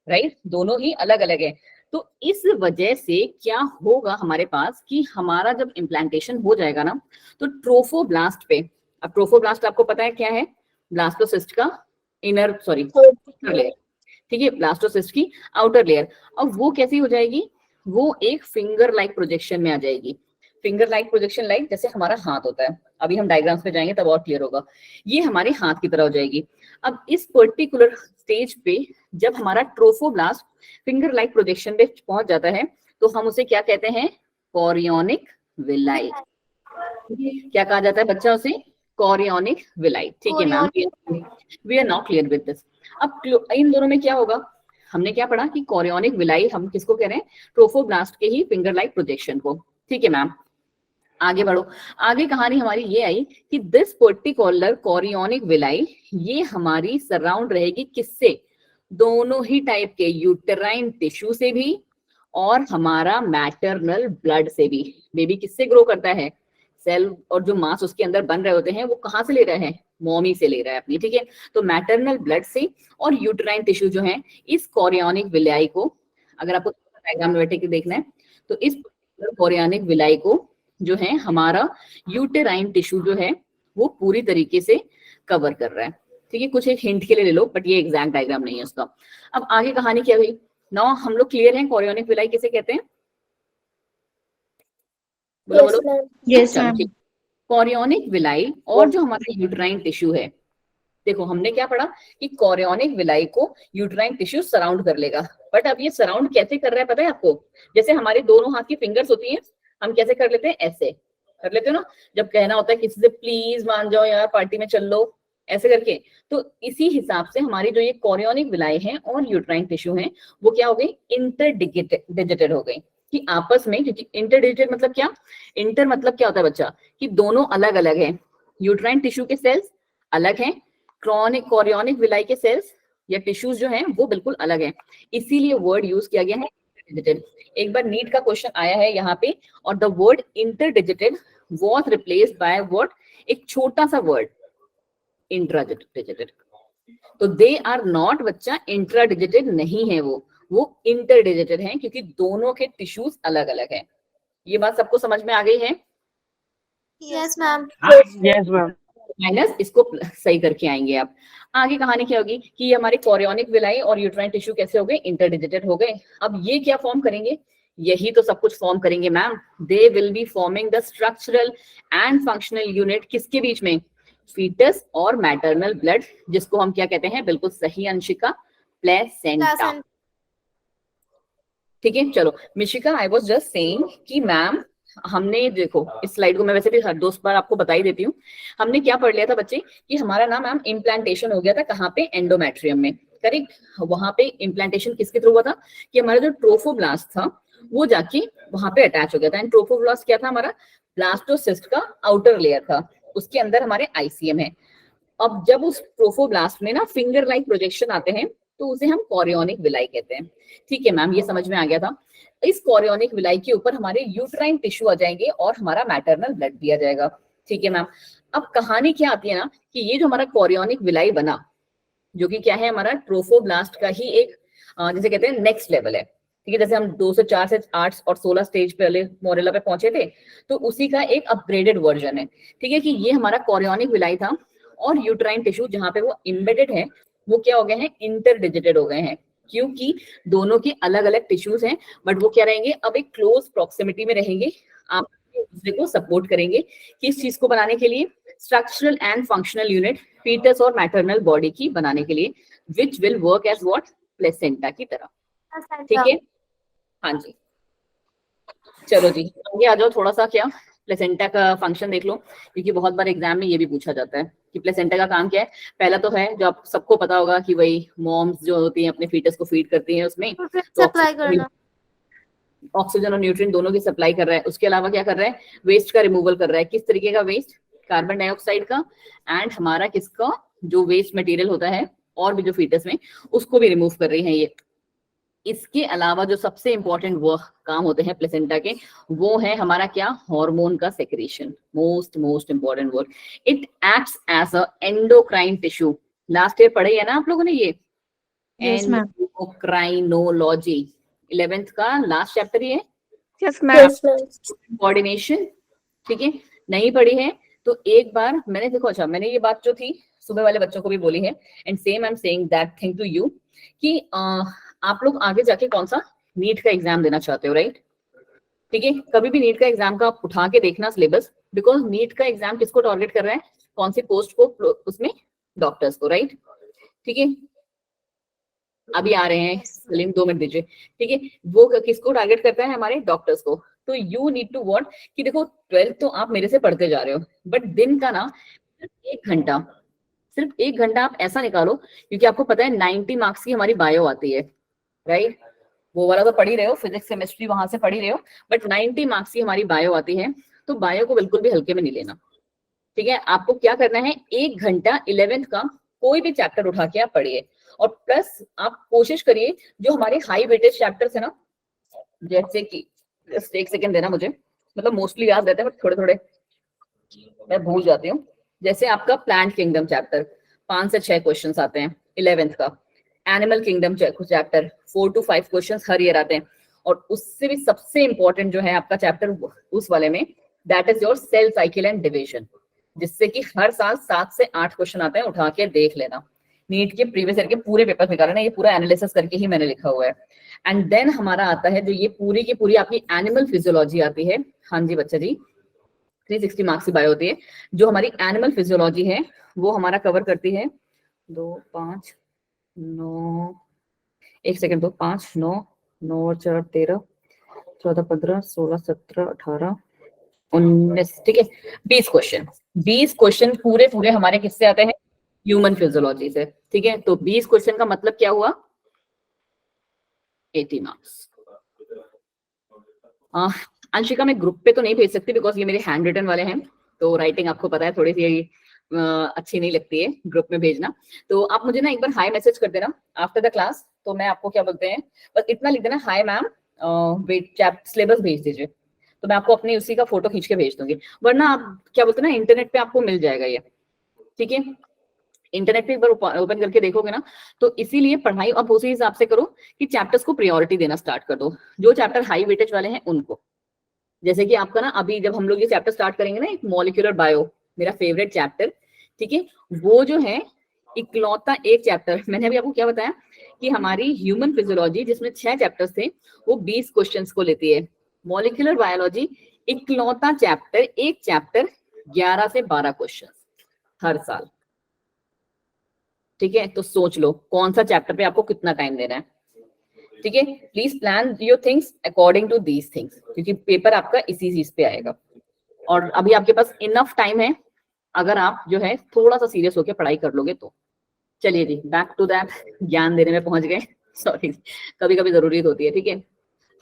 राइट, दोनों ही अलग अलग है। तो इस वजह से क्या होगा हमारे पास कि हमारा जब इम्प्लांटेशन हो जाएगा ना, तो ट्रोफोब्लास्ट पे, अब ट्रोफोब्लास्ट आपको पता है क्या है, ब्लास्टोसिस्ट का इनर सॉरी लेयर, ठीक है, ब्लास्टोसिस्ट की आउटर लेयर। अब वो कैसी हो जाएगी, वो एक फिंगर लाइक प्रोजेक्शन में आ जाएगी। फिंगर लाइक प्रोजेक्शन लाइक जैसे हमारा हाथ होता है, अभी हम डायग्राम्स पे जाएंगे तब और क्लियर होगा, ये हमारे हाथ की तरह हो जाएगी। अब इस पर्टिकुलर स्टेज पे जब हमारा ट्रोफोब्लास्ट फिंगर लाइक प्रोजेक्शन पे पहुंच जाता है तो हम उसे क्या कहते हैं, कोरियोनिक विलाई। क्या कहा जाता है बच्चा उसे, कोरियोनिक विलाई। ठीक है ma'am, we are not clear with this. अब इन दोनों में क्या होगा, हमने क्या पढ़ा कि कोरियोनिक विलाई हम किसको कह रहे हैं, ट्रोफोब्लास्ट के ही फिंगर लाइक प्रोजेक्शन को। ठीक है मैम, आगे बढ़ो। आगे कहानी हमारी ये आई कि दिस पर्टिकुलर कोरियोनिक विलाई ये हमारी सराउंड रहेगी किससे, दोनों ही टाइप के यूटेराइन टिश्यू से भी और हमारा मैटरनल ब्लड से भी। बेबी किससे ग्रो करता है, सेल और जो मास उसके अंदर बन रहे होते हैं वो कहाँ से ले रहे हैं, मॉमी से ले रहा है अपनी। ठीक है, तो मैटरनल ब्लड से और यूटेराइन टिश्यू जो है इस कोरियोनिक विलाई को, अगर आपको डायग्राम में बैठे के देखना है तो इस कोरियोनिक विलाई को जो है हमारा यूटेराइन टिश्यू जो है वो पूरी तरीके से कवर कर रहा है। ठीक है, कुछ एक हिंट के लिए ले लो, बट ये एग्जैक्ट डायग्राम नहीं है उसका। अब आगे कहानी क्या हुई, नौ हम लोग क्लियर हैं कोरियोनिक विलाई किसे कहते हैं, बोलो बोलो। Yes, चलो ma'am. ठीक, कोरियोनिक विलाई और जो हमारा यूटेराइन टिश्यू है, देखो हमने क्या पढ़ा कि कोरियोनिक विलाई को यूटेराइन टिश्यू सराउंड कर लेगा। बट अब ये सराउंड कैसे कर रहा है पता है आपको, जैसे हमारे दोनों हाथ की फिंगर्स होती हैं, हम कैसे कर लेते हैं, ऐसे कर लेते हो ना, जब कहना होता है किसी से प्लीज मान जाओ यार पार्टी में चल लो, ऐसे करके। तो इसी हिसाब से हमारी जो ये कोरियोनिक विलाई है और यूटेराइन टिश्यू है वो क्या हो गई, इंटरडिजिटेड हो गई, कि आपस में, क्योंकि इंटरडिजिटेड मतलब क्या, इंटर मतलब क्या होता है बच्चा, कि दोनों अलग अलग है, यूटेराइन टिश्यू के सेल्स अलग हैं, कोरियोनिक विलाई के सेल्स या टिश्यूज जो हैं वो बिल्कुल अलग हैं, इसीलिए वर्ड यूज किया गया है इंटरडिजिटेड। एक बार नीट का क्वेश्चन आया है यहाँ पे, और the word interdigitated was replaced by what, एक छोटा सा वर्ड इंट्राडिजिटेड। तो दे आर नॉट बच्चा, इंट्राडिजिटेड नहीं है वो इंटरडिजिटेड है, क्योंकि दोनों के टिश्यूज अलग अलग है। ये बात सबको समझ में आ गई है? Yes, ma'am. Yes, ma'am. Minus इसको सही करके आएंगे आप। आगे कहानी क्या होगी कि ये हमारे कोरियोनिक विलाई और यूटेराइन टिश्यू कैसे हो गए, इंटरडिजिटेड हो गए। अब ये क्या फॉर्म करेंगे, यही तो सब कुछ फॉर्म करेंगे ma'am. They will be forming the structural and functional unit किसके बीच में, फीटस और मैटरनल ब्लड, जिसको हम क्या कहते हैं, बिल्कुल सही अंशिका, प्लेसेंटा। ठीक है, चलो Mishika, I was just saying कि मैम हमने देखो इस स्लाइड को मैं वैसे भी हर 2 बार आपको बता ही देती हूँ। हमने क्या पढ़ लिया था बच्चे कि हमारा ना मैम इम्प्लांटेशन हो गया था कहाँ पे, एंडोमेट्रियम में, करेक्ट। वहां पे इम्प्लांटेशन किसके थ्रू हुआ था कि हमारा जो ट्रोफोब्लास्ट था वो जाके वहां पे अटैच हो गया था। एंड ट्रोफोब्लास्ट क्या था, हमारा ब्लास्टोसिस्ट का आउटर लेयर था, उसके अंदर हमारे आईसीएम है। अब जब उस ट्रोफोब्लास्ट में ना फिंगर लाइक प्रोजेक्शन आते हैं तो उसे हम कोरियोनिक विलाई कहते हैं। ठीक है मैम, ये समझ में आ गया था। इस कोरियोनिक विलाई के ऊपर हमारे यूटेराइन टिश्यू आ जाएंगे और हमारा मैटरनल ब्लड भी आ जाएगा। ठीक है मैम, अब कहानी क्या आती है ना कि ये जो हमारा कोरियोनिक विलाई बना, जो कि क्या है, हमारा ट्रोफोब्लास्ट का ही एक जैसे कहते हैं नेक्स्ट लेवल है। ठीक है, जैसे हम 2 से 4 से 8 और 16 स्टेज पहले मोरेला पे पहुंचे थे, तो उसी का एक अपग्रेडेड वर्जन है। ठीक है, कि ये हमारा कोरियोनिक विलाई था और यूटेराइन टिश्यू जहां पे वो इम्बेडेड है वो क्या हो गए हैं, इंटरडिजिटेड हो गए हैं, क्योंकि दोनों के अलग अलग टिश्यूज हैं, बट वो क्या रहेंगे, अब एक क्लोज प्रॉक्सिमिटी में रहेंगे, आप एक दूसरे को सपोर्ट करेंगे किस चीज को बनाने के लिए, structural and functional unit foetus और मैटरनल बॉडी की बनाने के लिए, which will work as what, placenta की तरह। ठीक है, हाँ जी, चलो जी आगे आ जाओ। थोड़ा सा क्या प्लेसेंटा का फंक्शन देख लो, क्योंकि बहुत बार एग्जाम में ये भी पूछा जाता है कि प्लेसेंटा का काम क्या है। पहला तो है जो आप सबको पता होगा कि वही मॉम्स जो होती हैं अपने फीटस को फीड करती हैं, उसमें सप्लाई करना, ऑक्सीजन और न्यूट्रिएंट दोनों की सप्लाई कर रहा है। उसके अलावा क्या कर रहा है, वेस्ट का रिमूवल कर रहा है। किस तरीके का वेस्ट, कार्बन डाइऑक्साइड का, एंड हमारा किसका जो वेस्ट मटेरियल होता है और भी जो फीटस में, उसको भी रिमूव कर रही है ये। इसके अलावा जो सबसे इंपॉर्टेंट वो काम होते हैं प्लेसेंटा के, वो है हमारा क्या, हार्मोन का secretion, most important work. It acts as a endocrine tissue. Last year पढ़े है ना आप लोगों ने ये, Yes, ma'am. एंडोक्राइनोलॉजी 11th का लास्ट चैप्टर ये है, Yes, ma'am. कोऑर्डिनेशन। ठीक है, नहीं पढ़ी है तो एक बार मैंने देखो, अच्छा मैंने ये बात जो थी सुबह वाले बच्चों को भी बोली है, and same I am saying that thing to you, कि आप लोग आगे जाके कौन सा नीट का एग्जाम देना चाहते हो, राइट। ठीक है, कभी भी नीट का एग्जाम का आप उठा के देखना सिलेबस, बिकॉज नीट का एग्जाम किसको टारगेट कर रहा है, कौन सी पोस्ट को, उसमें डॉक्टर्स को, राइट। ठीक है, अभी आ रहे हैं सलीम, 2 मिनट दीजिए। ठीक है, वो किसको टारगेट करता है? हमारे डॉक्टर्स को। तो यू नीड टू व्हाट कि देखो 12th तो आप मेरे से पढ़ते जा रहे हो, बट दिन का ना सिर्फ एक घंटा आप ऐसा निकालो, क्योंकि आपको पता है 90 मार्क्स की हमारी बायो आती है, राइट? वो वाला तो पढ़ ही रहे हो, फिजिक्स केमिस्ट्री वहां से पढ़ ही रहे हो, बट 90 मार्क्स की हमारी बायो आती है। तो बायो को बिल्कुल भी हल्के में नहीं लेना। ठीक है, आपको क्या करना है, 1 घंटा 11th का कोई भी चैप्टर उठा के आप पढ़िए, और प्लस आप कोशिश करिए जो हमारे हाई वेटेज चैप्टर्स है ना, जैसे कि जस्ट एक सेकेंड देना मुझे, मतलब मोस्टली याद रहते हैं बट थोड़े थोड़े मैं भूल जाती हूँ। जैसे आपका प्लांट किंगडम चैप्टर 5 से 6 क्वेश्चंस आते हैं 11th का। Animal kingdom chapter 4 to 5 questions her year आते हैं, और उससे भी सबसे इंपॉर्टेंट जो है आपका चैप्टर उस वाले में, that is your cell cycle and division, जिससे कि हर साल 7 से 8 क्वेश्चन आते हैं, उठा के देख लेना। नीट के प्रीवियस ईयर के पूरे पेपर निकाले ना, ये पूरा एनालिसिस करके ही मैंने लिखा हुआ है। एंड देन हमारा आता है जो ये पूरी की पूरी आपकी एनिमल फिजियोलॉजी आती है। हाँ जी बच्चा जी, 360 मार्क्स की बायो होती है। जो हमारी एनिमल फिजियोलॉजी है वो हमारा कवर करती है 2 5 9, एक सेकंड, 2 5 9 9 और 4 13 14 15 16 17 18 19, ठीक है, 20 क्वेश्चन पूरे पूरे हमारे किससे आते हैं? ह्यूमन फिजियोलॉजी से। ठीक है, तो 20 क्वेश्चन का मतलब क्या हुआ? 80 मार्क्स। अंशिका मैं ग्रुप पे तो नहीं भेज सकती बिकॉज ये मेरे हैंड रिटन वाले हैं, तो राइटिंग आपको पता है थोड़ी सी अच्छी नहीं लगती है ग्रुप में भेजना। तो आप मुझे ना एक बार हाई मैसेज कर देना आफ्टर द क्लास, तो मैं आपको क्या बोलते हैं बस इतना लिख देना, हाय मैम वेट सिलेबस भेज दीजिए, तो मैं आपको अपनी उसी का फोटो खींच के भेज दूंगी। वरना आप क्या बोलते हैं ना, इंटरनेट पे आपको मिल जाएगा ये। ठीक है, इंटरनेट पे एक बार ओपन करके देखोगे ना, तो इसीलिए पढ़ाई अब उसी हिसाब से करो कि चैप्टर्स को प्रायोरिटी देना स्टार्ट कर दो, जो चैप्टर हाई वेटेज वाले हैं उनको। जैसे कि आपका ना अभी जब हम लोग ये चैप्टर स्टार्ट करेंगे ना, एक मॉलिक्यूलर बायो, मेरा फेवरेट चैप्टर, ठीक है, वो जो है इकलौता एक चैप्टर, मैंने अभी आपको क्या बताया कि हमारी ह्यूमन फिजियोलॉजी जिसमें 6 चैप्टर्स थे वो 20 क्वेश्चंस को लेती है। मॉलिक्यूलर बायोलॉजी इकलौता चैप्टर, एक चैप्टर 11 से 12 क्वेश्चन हर साल। ठीक है, तो सोच लो कौन सा चैप्टर पे आपको कितना टाइम देना है। ठीक है, please plan your things according to these things, क्योंकि पेपर आपका इसी चीज पे आएगा, और अभी आपके पास इनफ टाइम है अगर आप जो है थोड़ा सा सीरियस होकर पढ़ाई कर लोगे तो। चलिए जी, बैक टू दैट, ज्ञान देने में पहुंच गए, सॉरी कभी कभी जरूरी होती है। ठीक है,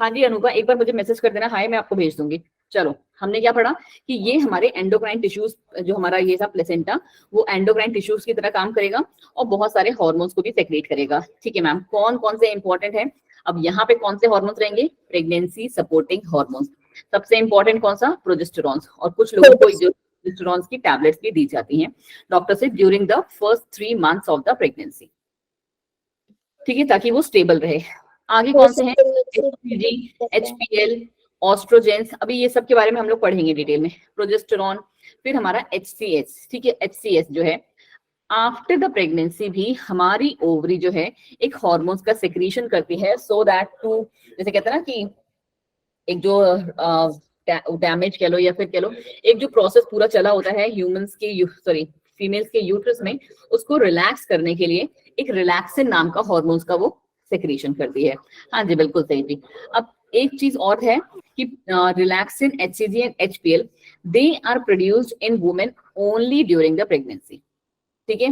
हाँ जी अनुपा एक बार मुझे मैसेज कर देना, हाय मैं आपको भेज दूंगी। चलो, हमने क्या पढ़ा कि ये हमारे एंडोक्राइन टिश्यूज, जो हमारा ये था प्लेसेंटा, वो एंडोक्राइन टिश्यूज की तरह काम करेगा और बहुत सारे हार्मोन्स को भी सेक्रेट करेगा। ठीक है मैम, कौन कौन से इंपॉर्टेंट है? अब यहाँ पे कौन से हार्मोन्स रहेंगे? Pregnancy supporting hormones. सबसे इंपॉर्टेंट कौन सा? प्रोजेस्टेरॉन। और कुछ लोगों को जो प्रोजेस्टेरॉन की टैबलेट्स भी दी जाती हैं डॉक्टर से during the first 3 months of the pregnancy. ठीक है, ताकि वो स्टेबल रहे। आगे कौन से हैं? HCG, HPL, ऑस्ट्रोजेंस, अभी ये सब के बारे में हम लोग पढ़ेंगे डिटेल में। प्रोजेस्टेरॉन, फिर हमारा HCH। ठीक है, HCH जो है आफ्टर द प्रेगनेंसी भी हमारी ओवरी जो है एक हार्मोन्स का सेक्रीशन करती है, सो दैट टू, जैसे कहते हैं ना कि एक जो डैमेज कह लो या फिर कह लो एक जो प्रोसेस पूरा चला होता है ह्यूमंस के फीमेल्स के यूट्रस में, उसको रिलैक्स करने के लिए एक रिलैक्सिन नाम का हार्मोन्स का वो सेक्रीशन करती है। हाँ जी बिल्कुल सही जी। अब एक चीज और है कि relaxin, HCG and HPL, they are produced in women only during the pregnancy. ठीक है,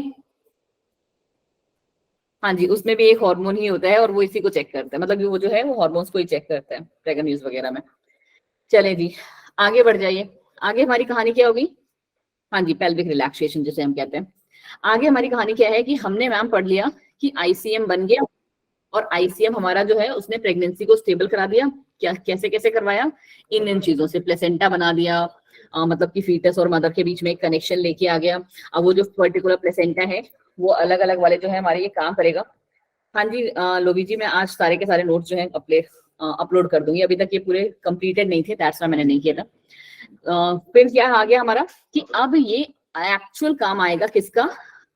हाँ जी, उसमें भी एक हार्मोन ही होता है और वो इसी को चेक करता है, मतलब वो जो है वो हार्मोन्स को ही चेक करता है प्रेगनेंसी वगैरह में। चले जी, आगे बढ़ जाइए। आगे हमारी कहानी क्या होगी? हाँ जी, पेल्विक रिलैक्सेशन जिसे हम कहते हैं। आगे हमारी कहानी क्या है कि हमने मैम पढ़ लिया कि ICM बन गया, और ICM हमारा जो है उसने प्रेगनेंसी को स्टेबल करा दिया। क्या कैसे कैसे करवाया? इन चीजों से प्लेसेंटा बना दिया, मतलब कि फीटस और मदर के बीच में एक कनेक्शन लेके आ गया। अब वो जो पर्टिकुलर प्लेसेंटा है वो अलग अलग वाले जो है हमारे ये काम करेगा। हाँ जी लोभी जी, मैं आज सारे के सारे नोट्स जो है अपलोड कर दूंगी, अभी तक ये पूरे कंप्लीटेड नहीं थे, दैट्स व्हाई मैंने नहीं किया था। फिर क्या आ गया हमारा कि अब ये एक्चुअल काम आएगा किसका?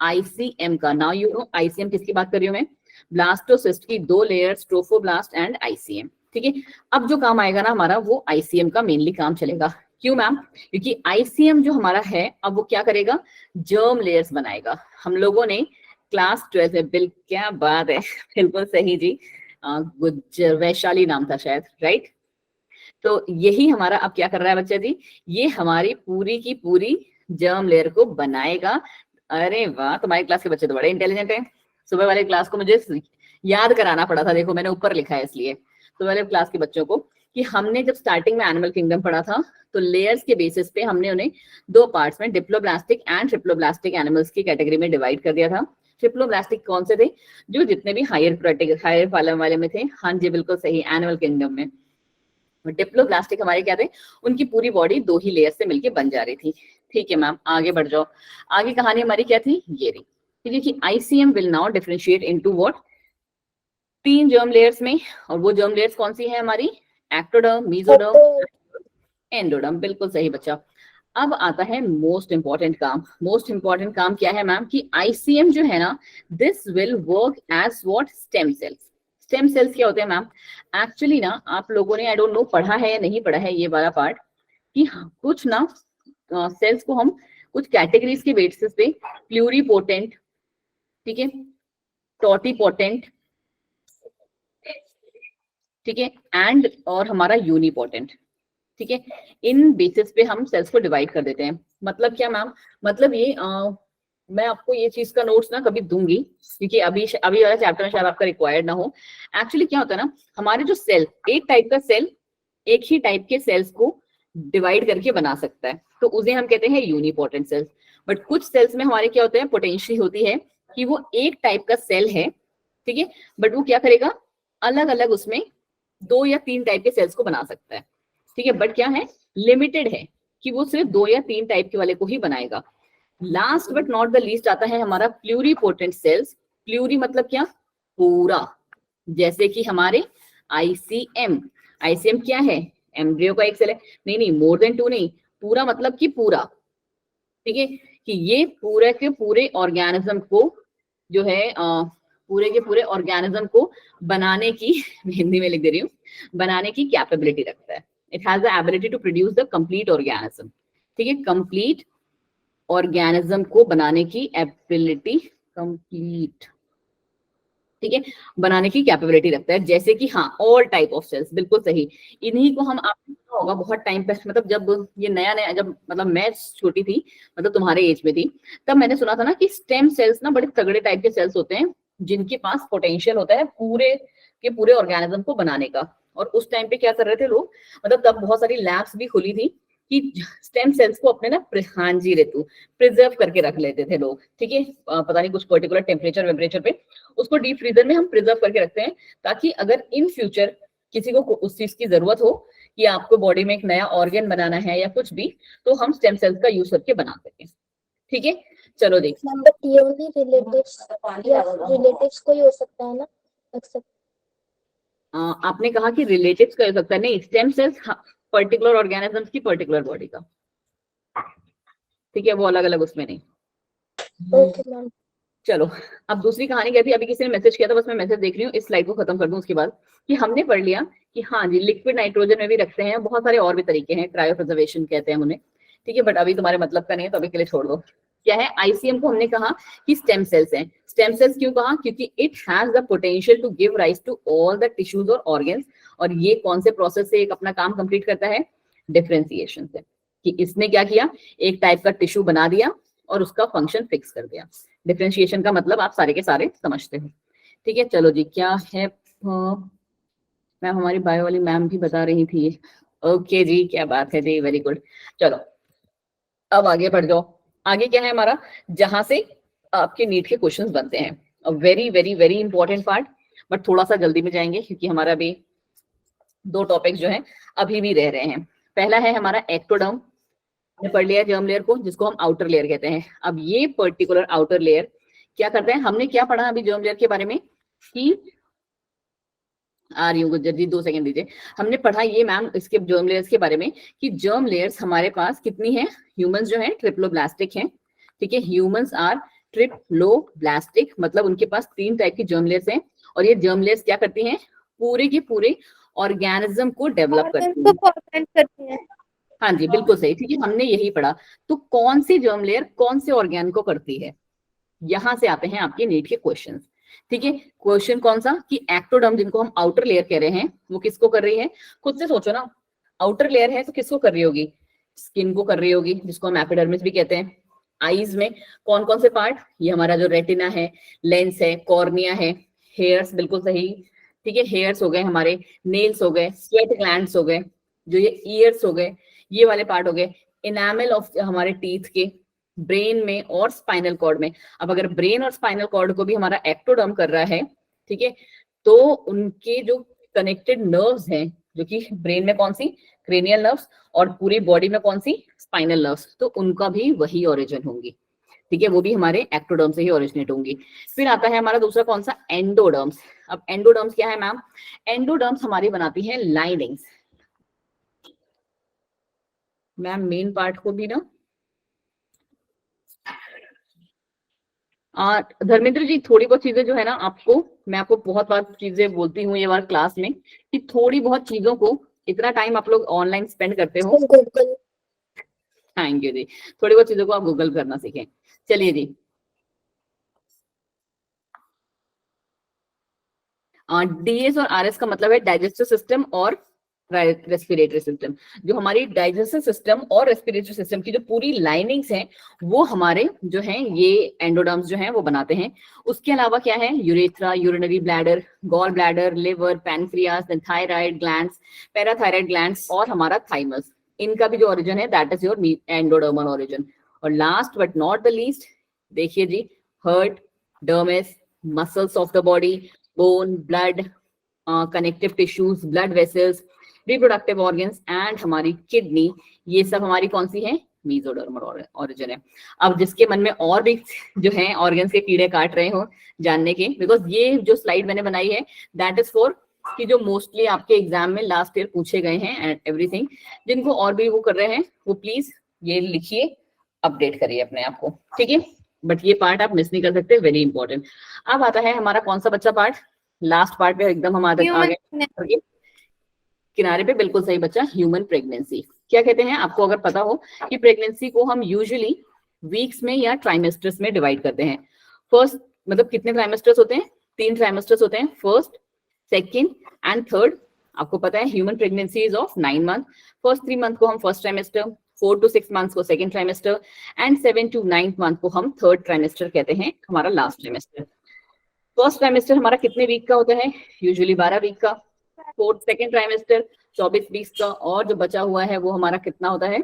ICM का। नाउ यू नो ICM किसकी बात कर रही हूँ मैं? ब्लास्टोसिस्ट की 2 लेयर्स, ट्रोफोब्लास्ट एंड ICM। ठीक है, अब जो काम आएगा ना हमारा वो ICM का मेनली काम चलेगा। क्यों मैम? क्योंकि ICM जो हमारा है अब वो क्या करेगा? जर्म लेयर्स बनाएगा। हम लोगों ने क्लास 12 में बिल क्या बात है बिल्कुल सही जी। गुज्जर वैशाली नाम था शायद, राइट। तो यही हमारा अब क्या कर रहा है बच्चा जी, ये हमारी पूरी की पूरी जर्म लेयर को बनाएगा। अरे वाह, तुम्हारी क्लास के बच्चे तो बड़े इंटेलिजेंट हैं। सुबह वाले क्लास को मुझे याद कराना पड़ा था, देखो मैंने ऊपर लिखा है इसलिए। सुबह वाले क्लास के बच्चों को कि हमने जब स्टार्टिंग में एनिमल किंगडम पढ़ा था तो लेयर्स के बेसिस पे हमने उन्हें दो पार्ट्स में डिप्लोब्लास्टिक एंड ट्रिप्लोब्लास्टिक एनिमल्स की कैटेगरी में डिवाइड कर दिया था। ट्रिप्लोब्लास्टिक कौन से थे, जो जितने भी हायर फालम वाले में थे। हाँ जी बिल्कुल सही, एनिमल किंगडम में। डिप्लोब्लास्टिक हमारे क्या थे, उनकी पूरी बॉडी दो ही लेयर से मिलके बन जा रही थी। ठीक है मैम, आगे बढ़ जाओ। आगे कहानी हमारी क्या थी, ये रही। ठीक है कि ICM will now differentiate into what, 3 germ layers में। और वो जर्म लेयर्स कौन सी है हमारी, एक्टोडर्म, मेसोडर्म, एंडोडर्म। बिल्कुल सही बच्चा। अब आता है मोस्ट इंपॉर्टेंट काम। मोस्ट इंपॉर्टेंट काम क्या है मैम कि आईसीएम जो है ना, this will work as what, stem cells. Stem cells क्या होते हैं मैम, एक्चुअली ना आप लोगों ने आई डोंट नो पढ़ा है या नहीं पढ़ा है ये वाला पार्ट, कि कुछ ना सेल्स को हम कुछ कैटेगरीज के बेसिस पे प्लूरीपोटेंट, ठीक है, टोटीपोटेंट, ठीक है, एंड और हमारा यूनिपोटेंट, ठीक है, इन बेसिस पे हम सेल्स को डिवाइड कर देते हैं। मतलब क्या मैम, मतलब ये मैं आपको ये चीज का नोट्स ना कभी दूंगी, क्योंकि अभी अभी वाला चैप्टर में शायद आपका रिक्वायर्ड ना हो। एक्चुअली क्या होता है ना, हमारे जो सेल, एक टाइप का सेल एक ही टाइप के सेल्स को डिवाइड करके बना सकता है, तो उसे हम कहते हैं यूनिपोटेंट सेल्स। बट कुछ सेल्स में हमारे क्या होते हैं, पोटेंशियल होती है कि वो एक टाइप का सेल है, ठीक है, बट वो क्या करेगा, अलग अलग उसमें 2 या 3 टाइप के सेल्स को बना सकता है। ठीक है, बट क्या है, लिमिटेड है कि वो सिर्फ 2 या 3 टाइप के वाले को ही बनाएगा। Last but not the least आता है हमारा प्लूरीपोटेंट सेल्स। प्लूरी मतलब क्या, पूरा। जैसे कि हमारे आईसीएम, आईसीएम क्या है, एम्ब्रियो का एक सेल है। नहीं नहीं, मोर देन 2 नहीं, पूरा मतलब कि पूरा। ठीक है, कि ये पूरे के पूरे ऑर्गेनिज्म को जो है पूरे के पूरे ऑर्गेनिज्म को बनाने की हिंदी में लिख दे रही हूँ, बनाने की कैपेबिलिटी रखता है। It has the ability to produce the complete organism. ठीक है, कंप्लीट ऑर्गेनिज्म को बनाने की एबिलिटी, कंप्लीट, ठीक है, बनाने की कैपेबिलिटी रखता है। जैसे कि हाँ, ऑल टाइप ऑफ सेल्स, बिल्कुल सही। इन्हीं को हम, आपको पता होगा बहुत टाइम पे, मतलब जब ये नया नया, जब मतलब मैं छोटी थी, मतलब तुम्हारे एज में थी, तब मैंने सुना था ना कि स्टेम सेल्स ना बड़े तगड़े टाइप के सेल्स होते हैं, जिनके पास पोटेंशियल होता है पूरे के पूरे ऑर्गेनिज्म को बनाने का। और उस टाइम पे क्या कर रहे थे लोग, मतलब तब बहुत सारी लैब्स भी खुली थी कि स्टेम सेल्स को अपने ना, हाँ जी ऋतु, प्रिजर्व करके रख लेते थे लोग। ठीक है, पता नहीं कुछ पर्टिकुलर टेम्परेचर पे उसको डीप फ्रीजर में हम प्रिजर्व करके रखते हैं, ताकि अगर इन फ्यूचर किसी को उस चीज की जरूरत हो कि आपको बॉडी में एक नया ऑर्गन बनाना है या कुछ भी, तो हम स्टेम सेल्स का यूज करके बना सकें। ठीक है, चलो देखिए। बट ये ओनली रिलेटिव्स को ही हो सकता है ना, एक्सेप्ट आपने कहा कि रिलेटिव्स का हो सकता है, नहीं, स्टेम सेल्स पर्टिकुलर ऑर्गेनिजम्स की पर्टिकुलर बॉडी का, ठीक है, वो अलग अलग उसमें नहीं। Okay ma'am. चलो, अब दूसरी कहानी क्या थी, अभी किसी ने मैसेज किया था, बस मैं मैसेज देख रही हूँ, इस स्लाइड को खत्म कर दूं उसके बाद, कि हमने पढ़ लिया कि हाँ जी, लिक्विड नाइट्रोजन में भी रखते हैं, बहुत सारे और भी तरीके हैं, क्रायोप्रिजर्वेशन कहते हैं उन्हें। ठीक है, बट अभी तुम्हारे मतलब का नहीं है, तो अभी के लिए छोड़ दो। क्या है, आईसीएम को हमने कहा कि स्टेम सेल्स हैं। स्टेम सेल्स क्यों कहा, क्योंकि it has the potential to give rise to all the tissues और ऑर्गन्स। और ये कौन से प्रोसेस से एक अपना काम कंप्लीट करता है, डिफरेंशिएशन से, कि इसने क्या किया, एक टाइप का टिश्यू बना दिया और उसका फंक्शन फिक्स कर दिया। डिफरेंशिएशन का मतलब आप सारे के सारे समझते हो। ठीक है, चलो जी, क्या है, मैम हमारी बायो वाली मैम भी बता रही थी। ओके जी, क्या बात है जी, वेरी गुड। चलो अब आगे बढ़ जाओ। आगे क्या है हमारा, जहां से आपके नीट के क्वेश्चंस बनते हैं। Very very very important part, but थोड़ा सा जल्दी में जाएंगे क्योंकि हमारा अभी 2 टॉपिक्स जो है अभी भी रह रहे हैं। पहला है हमारा एक्टोडर्म, पढ़ लिया जर्म लेयर को, जिसको हम आउटर लेयर कहते हैं। अब ये पर्टिकुलर आउटर लेयर क्या करता है, हमने क्या पढ़ा अभी जर्म लेयर के बारे में, कि आ रही हूँ गुज्जर जी, 2 सेकंड दीजिए। हमने पढ़ा ये मैम इसके जर्म लेयर्स के बारे में, कि जर्म लेयर्स हमारे पास कितनी है, ह्यूमंस जो है ट्रिप्लोब्लास्टिक हैं। ठीक है, ह्यूमंस आर ट्रिप्लोब्लास्टिक, मतलब उनके पास 3 टाइप की जर्म लेयर्स हैं। और ये जर्म लेयर्स क्या करती हैं, पूरे के पूरे ऑर्गेनिज्म को डेवलप करती हैं। हाँ जी बिल्कुल सही, ठीक है, हमने यही पढ़ा। तो कौन सी जर्म लेयर कौन से ऑर्गेन को करती है, यहाँ से आते हैं आपके नीट के क्वेश्चन। ठीक है, क्वेश्चन कौन सा कि एक्टोडर्म जिनको हम आउटर लेयर कह रहे हैं वो किसको कर रही है, खुद से सोचो ना, आउटर लेयर है तो किसको कर रही होगी, स्किन को कर रही होगी, जिसको हम एपिडर्मिस भी कहते हैं। आईज में कौन कौन से पार्ट, ये हमारा जो रेटिना है, लेंस है, कॉर्निया है, हेयर्स, बिल्कुल सही। ठीक है, हेयर्स हो गए हमारे, नेल्स हो गए, स्वेट ग्लैंड्स हो गए, जो ये ईयर्स हो गए, ये वाले पार्ट हो गए, इनामल ऑफ हमारे टीथ के, ब्रेन में और स्पाइनल कॉर्ड में। अब अगर ब्रेन और स्पाइनल कॉर्ड को भी हमारा एक्टोडर्म कर रहा है, ठीक है, तो उनके जो कनेक्टेड नर्व्स हैं, जो कि ब्रेन में कौन सी, क्रेनियल नर्व्स, और पूरी बॉडी में कौन सी, स्पाइनल नर्व्स, तो उनका भी वही ओरिजिन होंगी। ठीक है, वो भी हमारे एक्टोडर्म से ही ओरिजिनेट होंगी। फिर आता है हमारा दूसरा कौन सा, एंडोडर्म्स। अब एंडोडर्म्स क्या है मैम, एंडोडर्म्स हमारी बनाती है लाइनिंग्स। मैम मेन पार्ट को भी ना, धर्मेंद्र जी थोड़ी बहुत चीजें जो है ना, आपको मैं आपको बहुत बार चीजें बोलती हूँ ये बार क्लास में कि थोड़ी बहुत चीजों को, इतना टाइम आप लोग ऑनलाइन स्पेंड करते हो, गूगल। थैंक यू जी, थोड़ी बहुत चीजों को आप गूगल करना सीखें। चलिए जी, डीएस और आरएस का मतलब है डाइजेस्टिव सिस्टम और रेस्पिरेटरी सिस्टम। जो हमारी डाइजेस्टिव सिस्टम और रेस्पिरेटरी सिस्टम की जो पूरी लाइनिंग्स हैं वो हमारे जो हैं ये एंडोडर्म्स जो हैं वो बनाते हैं। उसके अलावा क्या है, urethra, urinary bladder, gall bladder, liver, pancreas, then thyroid glands, parathyroid glands और हमारा थाइमस, इनका भी जो ओरिजिन है that is your endodermal origin. और last but not the least, देखिए जी, heart, dermis, muscles of the body, bone, blood, connective tissues, blood vessels, reproductive organs and हमारी किडनी, ये सब हमारी कौन सी है, मेसोडर्मल ओरिजिन है। अब जिसके मन में और भी जो है ऑर्गन्स के कीड़े काट रहे हो जानने के, बिकॉज ये जो स्लाइड मैंने बनाई है दैट इज फॉर कि जो मोस्टली आपके एग्जाम में लास्ट ईयर पूछे गए हैं एंड एवरीथिंग, जिनको और भी वो कर रहे हैं वो प्लीज ये लिखिए, अपडेट करिए अपने आप को। ठीक है, बट ये पार्ट आप मिस नहीं कर सकते, वेरी इंपॉर्टेंट। अब आता है हमारा कौन सा बच्चा पार्ट, लास्ट पार्ट पे एकदम हम आ गए किनारे पे, बिल्कुल सही बच्चा, ह्यूमन प्रेगनेंसी। क्या कहते हैं, आपको अगर पता हो कि प्रेगनेंसी को हम यूजुअली वीक्स में या ट्राइमेस्टर्स में डिवाइड करते हैं। फर्स्ट मतलब कितने ट्राइमेस्टर्स होते हैं, 3 ट्राइमेस्टर्स होते हैं, फर्स्ट, सेकेंड एंड थर्ड। आपको पता है human pregnancy is of 9 month. First 3 month को हम फर्स्ट ट्राइमेस्टर, 4 to 6 मंथ्स को second trimester and 7 to 9 month को हम थर्ड ट्राइमेस्टर कहते हैं, हमारा लास्ट ट्राइमेस्टर। फर्स्ट ट्राइमेस्टर हमारा कितने वीक का होता है, यूजुअली 12 वीक का। फोर्थ सेकेंड ट्राइमेस्टर 24 वीक का, और जो बचा हुआ है वो हमारा कितना होता है,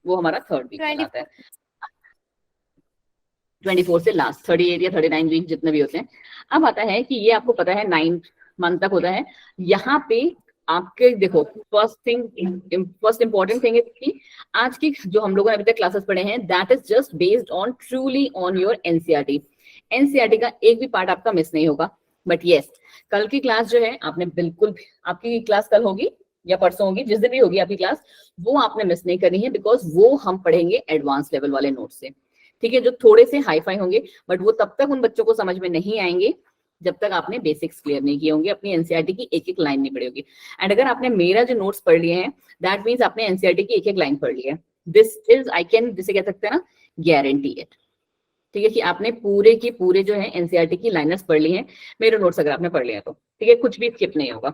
वो हमारा थर्ड वीक आता है, 24 से लास्ट 38 या 39 वीक जितने भी होते हैं। अब आता है कि ये आपको पता है 9 मंथ तक होता है। यहाँ पे आपके देखो फर्स्ट इंपॉर्टेंट थिंग इज कि आज की जो हम लोगों ने अभी तक क्लासेस पढ़े हैं that is just based on truly on your NCERT. NCERT का एक भी पार्ट आपका मिस नहीं होगा। बट यस, कल की क्लास जो है आपने बिल्कुल, आपकी क्लास कल होगी या परसों होगी, जिस दिन भी होगी आपकी क्लास, वो आपने मिस नहीं करनी है, बिकॉज वो हम पढ़ेंगे एडवांस लेवल वाले नोट से। ठीक है, जो थोड़े से हाई फाई होंगे, बट वो तब तक उन बच्चों को समझ में नहीं आएंगे जब तक आपने बेसिक्स क्लियर नहीं किए होंगे, अपनी एनसीईआरटी की एक एक लाइन नहीं पढ़ी होगी। एंड अगर आपने मेरा जो नोट्स पढ़ लिए हैं दैट मीन्स आपने एनसीईआरटी की एक एक लाइन पढ़ ली है। दिस इज आई कैन, जिसे कह सकते हैं ना, गारंटी इट। ठीक है, कि आपने पूरे की पूरे जो है एनसीईआरटी की लाइनर्स पढ़ ली हैं, मेरे नोट्स अगर आपने पढ़ लिए तो। ठीक है, कुछ भी स्किप नहीं होगा।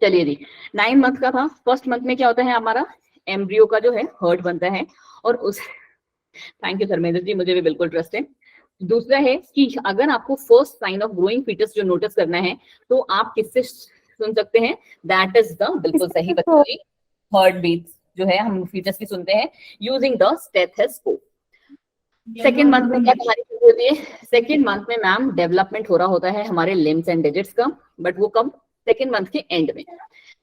चलिए जी, 9 मंथ का था। फर्स्ट मंथ में क्या होता है, हमारा एम्ब्रियो का जो है हर्ट बनता है, और उस, थैंक यू धर्मेंद्र जी, मुझे भी बिल्कुल ट्रस्ट है। दूसरा है कि अगर आपको first sign of growing foetus जो नोटिस करना है तो आप किससे सुन सकते हैं, दैट इज द, बिल्कुल सही बच्चों जी, हार्ट बीट जो है हम फीटस की सुनते हैं using the stethoscope. Second month में क्या कहानी शुरू होती है, सेकेंड मंथ में मैम डेवलपमेंट हो रहा होता है हमारे लिम्स एंड डिजिट्स का, बट वो कब, सेकेंड मंथ के एंड में।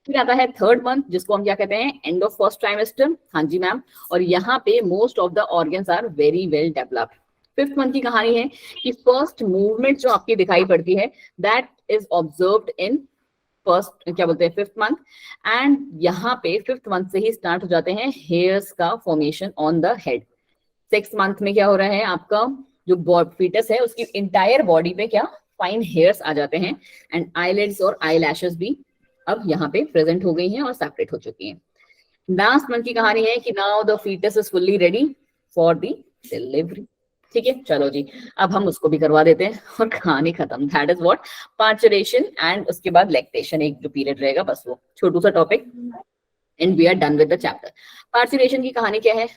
फिर आता है थर्ड मंथ, जिसको हम क्या कहते हैं, एंड ऑफ फर्स्ट ट्राइमेस्टर। हाँ जी मैम, और यहाँ पे most of the organs are very well developed. Fifth month की कहानी है कि फर्स्ट मूवमेंट जो आपकी दिखाई पड़ती है that is observed in first, क्या बोलते हैं, फिफ्थ मंथ। एंड यहाँ पे फिफ्थ मंथ से ही स्टार्ट हो जाते हैं हेयर्स का formation on the head. Six month में क्या हो रहा है, आपका जो फीटस है उसकी इंटायर बॉडी पे क्या, फाइन हेयर्स आ जाते हैं, एंड आईलिड्स और आईलैशेस भी अब यहाँ पे प्रेजेंट हो गई हैं और सेपरेट हो चुकी हैं। लास्ट मंथ की कहानी है कि now the foetus is fully ready for the delivery. ठीक है, चलो जी, अब हम उसको भी करवा देते हैं और कहानी खत्म। That is what parturition, and उसके बाद लैक्टेशन, एक जो पीरियड रहेगा बस वो छोटू सा topic, and we are done with the chapter. Parturition की कहानी क्या है,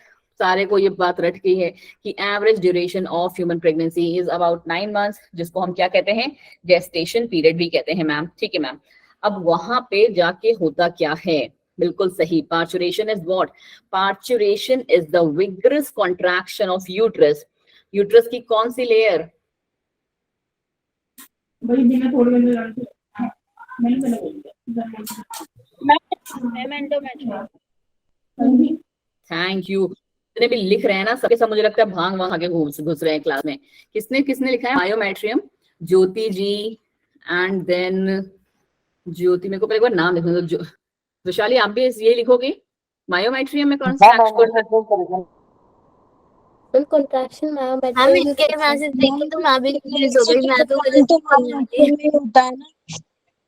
सारे को ये बात रट गई है कि average duration of human pregnancy is about 9 months, जिसको हम क्या कहते हैं, जेस्टेशन पीरियड भी कहते हैं मैम। ठीक है मैम, अब वहां पे जाके होता क्या है, बिल्कुल सही, parturition is what, parturition is the vigorous contraction of uterus. Uterus की कौन सी लेयर, थैंक यू। जितने भी लिख रहे हैं ना सबके सब मुझे लगता है भांग वहां के घुस रहे हैं क्लास में। किसने किसने लिखा है, myometrium, Jyoti ji, and then Jyoti, मेरे को पहले एक बार नाम लिखना दो, वैशाली आप भी ये लिखोगे, मायोमेट्रियम में कौन सा अक्षर, फुल कॉन्ट्रैक्शन मायोमेट्रियम। हम इनके मैसेज देखे तो मैं भी कंफ्यूज हो गई, मैं तो होता है ना।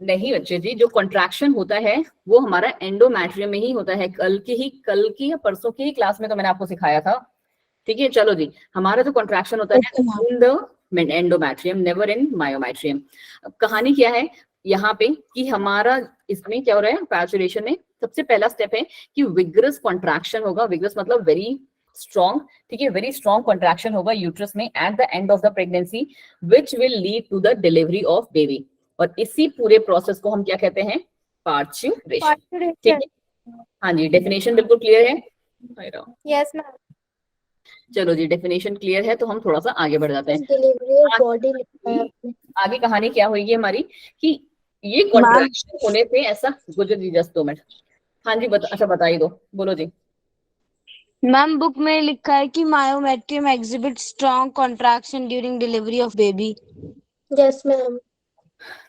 नहीं बच्चे जी, जो कॉन्ट्रैक्शन होता है वो हमारा एंडोमेट्रियम में ही होता है। कल की या परसों की ही क्लास में तो मैंने आपको सिखाया था। ठीक है, चलो जी, हमारा जो कॉन्ट्रैक्शन होता है in the endometrium, never in myometrium. कहानी क्या है यहाँ पे कि हमारा इसमें क्या हो रहा है, पैचुरेशन में सबसे पहला स्टेप है कि विग्रस कॉन्ट्रैक्शन होगा। विग्रस मतलब वेरी स्ट्रॉन्ग, ठीक है, वेरी स्ट्रॉन्ग कॉन्ट्रैक्शन होगा यूट्रस में at the end of the pregnancy, which will lead to the delivery of baby. और इसी पूरे प्रोसेस को हम क्या कहते हैं, पार्चुरेशन। ठीक है, हाँ जी, डेफिनेशन बिल्कुल क्लियर है। Yes ma'am. चलो जी, डेफिनेशन क्लियर है तो हम थोड़ा सा आगे बढ़ जाते हैं। डिलीवरी ऑफ बॉडी लिखा है आपने। आगे कहानी क्या होगी हमारी कि ये कॉन्ट्रैक्शन होने पे ऐसा, गुजर जी जस्ट 2 मिनट, हाँ जी अच्छा बताइए दो, बोलो जी। मैम बुक में लिखा है कि myometrium exhibit strong contraction during delivery of baby. Yes ma'am.